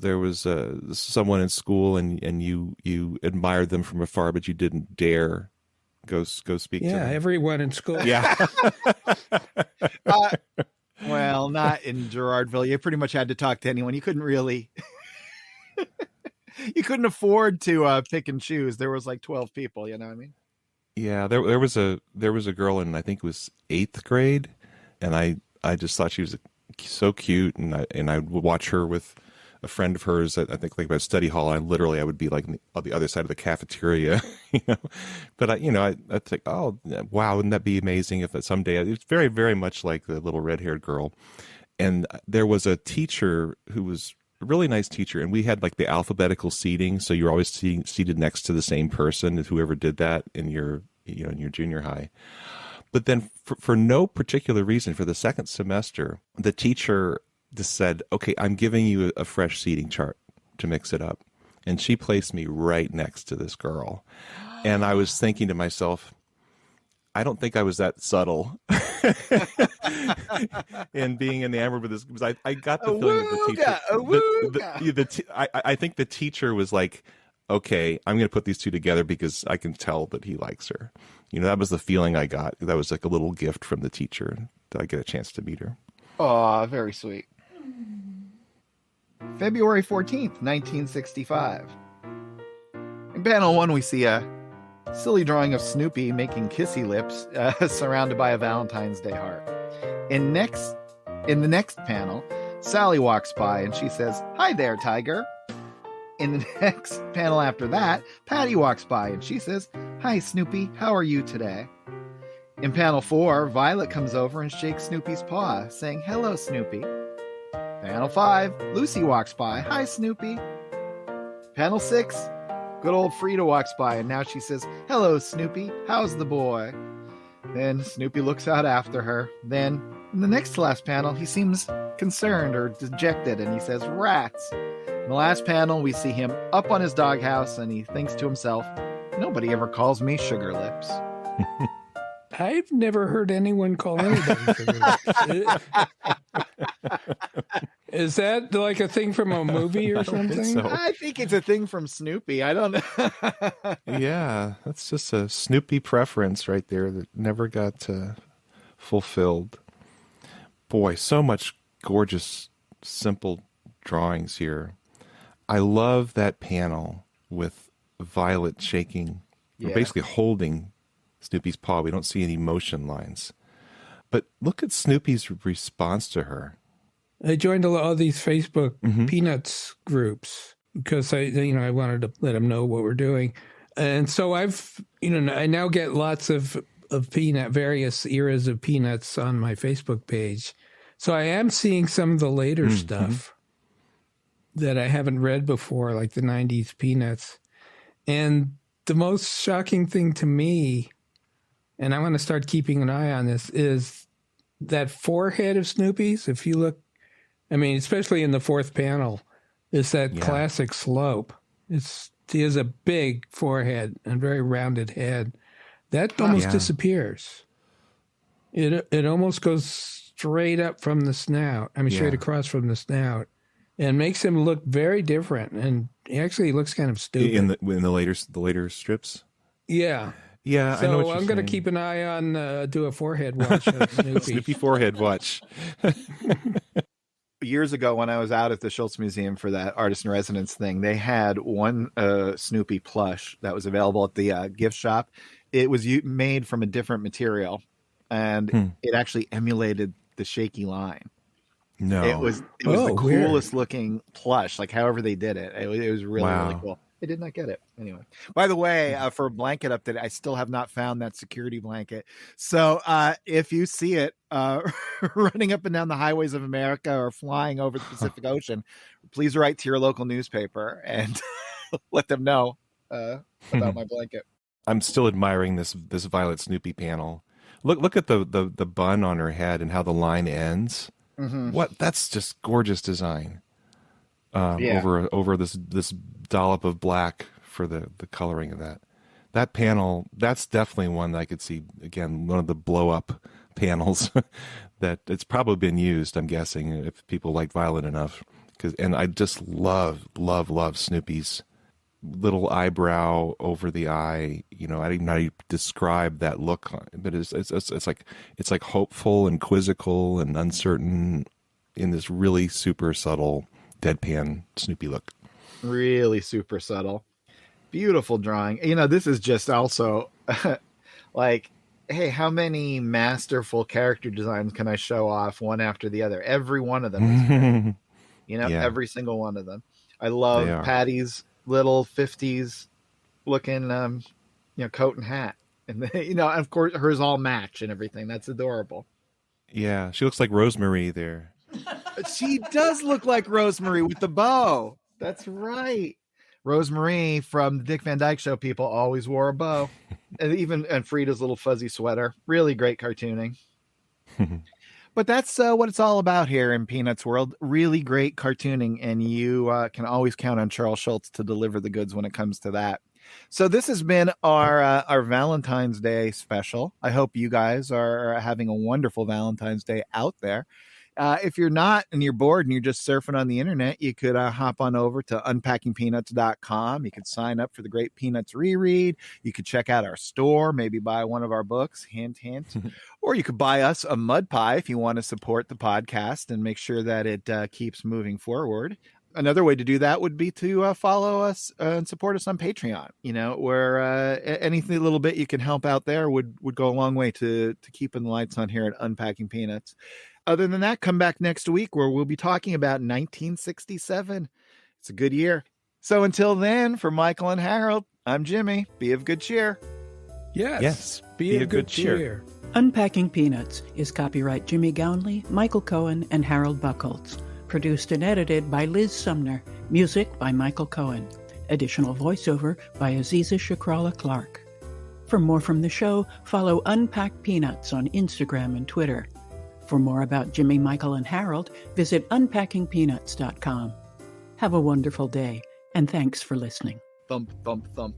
someone in school and you admired them from afar, but you didn't dare go speak to them? Yeah, everyone in school. Yeah. Well, not in Girardville. You pretty much had to talk to anyone. You couldn't really. You couldn't afford to pick and choose. There was like 12 people. You know what I mean? Yeah, there was a girl in, I think it was 8th grade, and I just thought she was so cute, and I would watch her with a friend of hers at, I think, like by study hall. I would be like on the other side of the cafeteria, you know. But I think, oh wow, wouldn't that be amazing if someday? It's very, very much like the little red-haired girl. And there was a teacher who was a really nice teacher, and we had like the alphabetical seating, so you're always seated next to the same person, whoever did that in your junior high. But then for no particular reason, for the second semester, the teacher just said, okay, I'm giving you a fresh seating chart to mix it up. And she placed me right next to this girl. And I was thinking to myself, I don't think I was that subtle in being enamored with this, because I got the feeling that the teacher, I think the teacher was like, okay, I'm going to put these two together because I can tell that he likes her. You know, that was the feeling I got. That was like a little gift from the teacher that I get a chance to meet her. Oh, very sweet. February 14th, 1965. In panel 1, we see a silly drawing of Snoopy making kissy lips surrounded by a Valentine's Day heart. In the next panel, Sally walks by and she says, "Hi there, Tiger." In the next panel after that, Patty walks by and she says, "Hi, Snoopy, how are you today?" In panel 4, Violet comes over and shakes Snoopy's paw, saying, "Hello, Snoopy." Panel 5, Lucy walks by. "Hi, Snoopy." Panel 6, good old Frida walks by, and now she says, "Hello, Snoopy, how's the boy?" Then Snoopy looks out after her. Then, in the next to last panel, he seems concerned or dejected, and he says, "Rats." In the last panel, we see him up on his doghouse, and he thinks to himself, "Nobody ever calls me Sugar Lips." I've never heard anyone call anybody Sugar Lips. Is that like a thing from a movie or something? So. I think it's a thing from Snoopy. I don't know. Yeah, that's just a Snoopy preference right there that never got fulfilled. Boy, so much gorgeous, simple drawings here. I love that panel with Violet shaking, or basically holding Snoopy's paw. We don't see any motion lines. But look at Snoopy's response to her. I joined all these Facebook Peanuts groups because I wanted to let them know what we're doing. And so I now get lots of various eras of Peanuts on my Facebook page. So I am seeing some of the later stuff that I haven't read before, like the 90s Peanuts. And the most shocking thing to me, and I want to start keeping an eye on this, is that forehead of Snoopy's. If you look, I mean, especially in the fourth panel, is that classic slope. He has a big forehead and very rounded head. That almost disappears. It almost goes straight up from the snout. I mean, straight across from the snout, and makes him look very different. And he actually looks kind of stupid in the later strips. Yeah. Yeah, so I know what I'm going to keep an eye on do a forehead watch of Snoopy. Snoopy forehead watch. years ago when I was out at the Schulz Museum for that artist in residence thing, they had one Snoopy plush that was available at the gift shop. It was made from a different material, and it actually emulated the shaky line. No, it was the coolest weird looking plush. Like however they did it, it was really really cool. I did not get it anyway. By the way, for a blanket update, I still have not found that security blanket. So if you see it running up and down the highways of America or flying over the Pacific Ocean, please write to your local newspaper and let them know about my blanket. I'm still admiring this Violet Snoopy panel. Look at the bun on her head and how the line ends. Mm-hmm. That's just gorgeous design. Over this dollop of black for the coloring of that panel. That's definitely one that I could see, again, one of the blow up panels that it's probably been used, I'm guessing, if people like Violet enough. And I just love Snoopy's little eyebrow over the eye. You know, I don't know how you describe that look, but it's like hopeful and quizzical and uncertain in this really super subtle deadpan Snoopy look. Really super subtle. Beautiful drawing. You know, this is just also like, hey, how many masterful character designs can I show off one after the other? Every one of them is great. You know, every single one of them. I love Patty's little 50s looking coat and hat. And of course hers all match and everything. That's adorable. Yeah, she looks like Rosemary there. She does look like Rosemary with the bow. That's right. Rosemary from the Dick Van Dyke Show people always wore a bow. and Frida's little fuzzy sweater. Really great cartooning. But that's what it's all about here in Peanuts World. Really great cartooning. And you can always count on Charles Schulz to deliver the goods when it comes to that. So this has been our Valentine's Day special. I hope you guys are having a wonderful Valentine's Day out there. If you're not and you're bored and you're just surfing on the internet, you could hop on over to unpackingpeanuts.com. You could sign up for the Great Peanuts Reread. You could check out our store, maybe buy one of our books, hint, hint. Or you could buy us a mud pie if you want to support the podcast and make sure that it keeps moving forward. Another way to do that would be to follow us and support us on Patreon, where anything little bit you can help out there would go a long way to keeping the lights on here at Unpacking Peanuts. Other than that, come back next week where we'll be talking about 1967. It's a good year. So until then, for Michael and Harold, I'm Jimmy. Be of good cheer. Yes. Be of good cheer. Unpacking Peanuts is copyright Jimmy Gownley, Michael Cohen, and Harold Buchholz. Produced and edited by Liz Sumner. Music by Michael Cohen. Additional voiceover by Aziza Shakrala Clark. For more from the show, follow Unpack Peanuts on Instagram and Twitter. For more about Jimmy, Michael, and Harold, visit unpackingpeanuts.com. Have a wonderful day, and thanks for listening. Thump, thump, thump.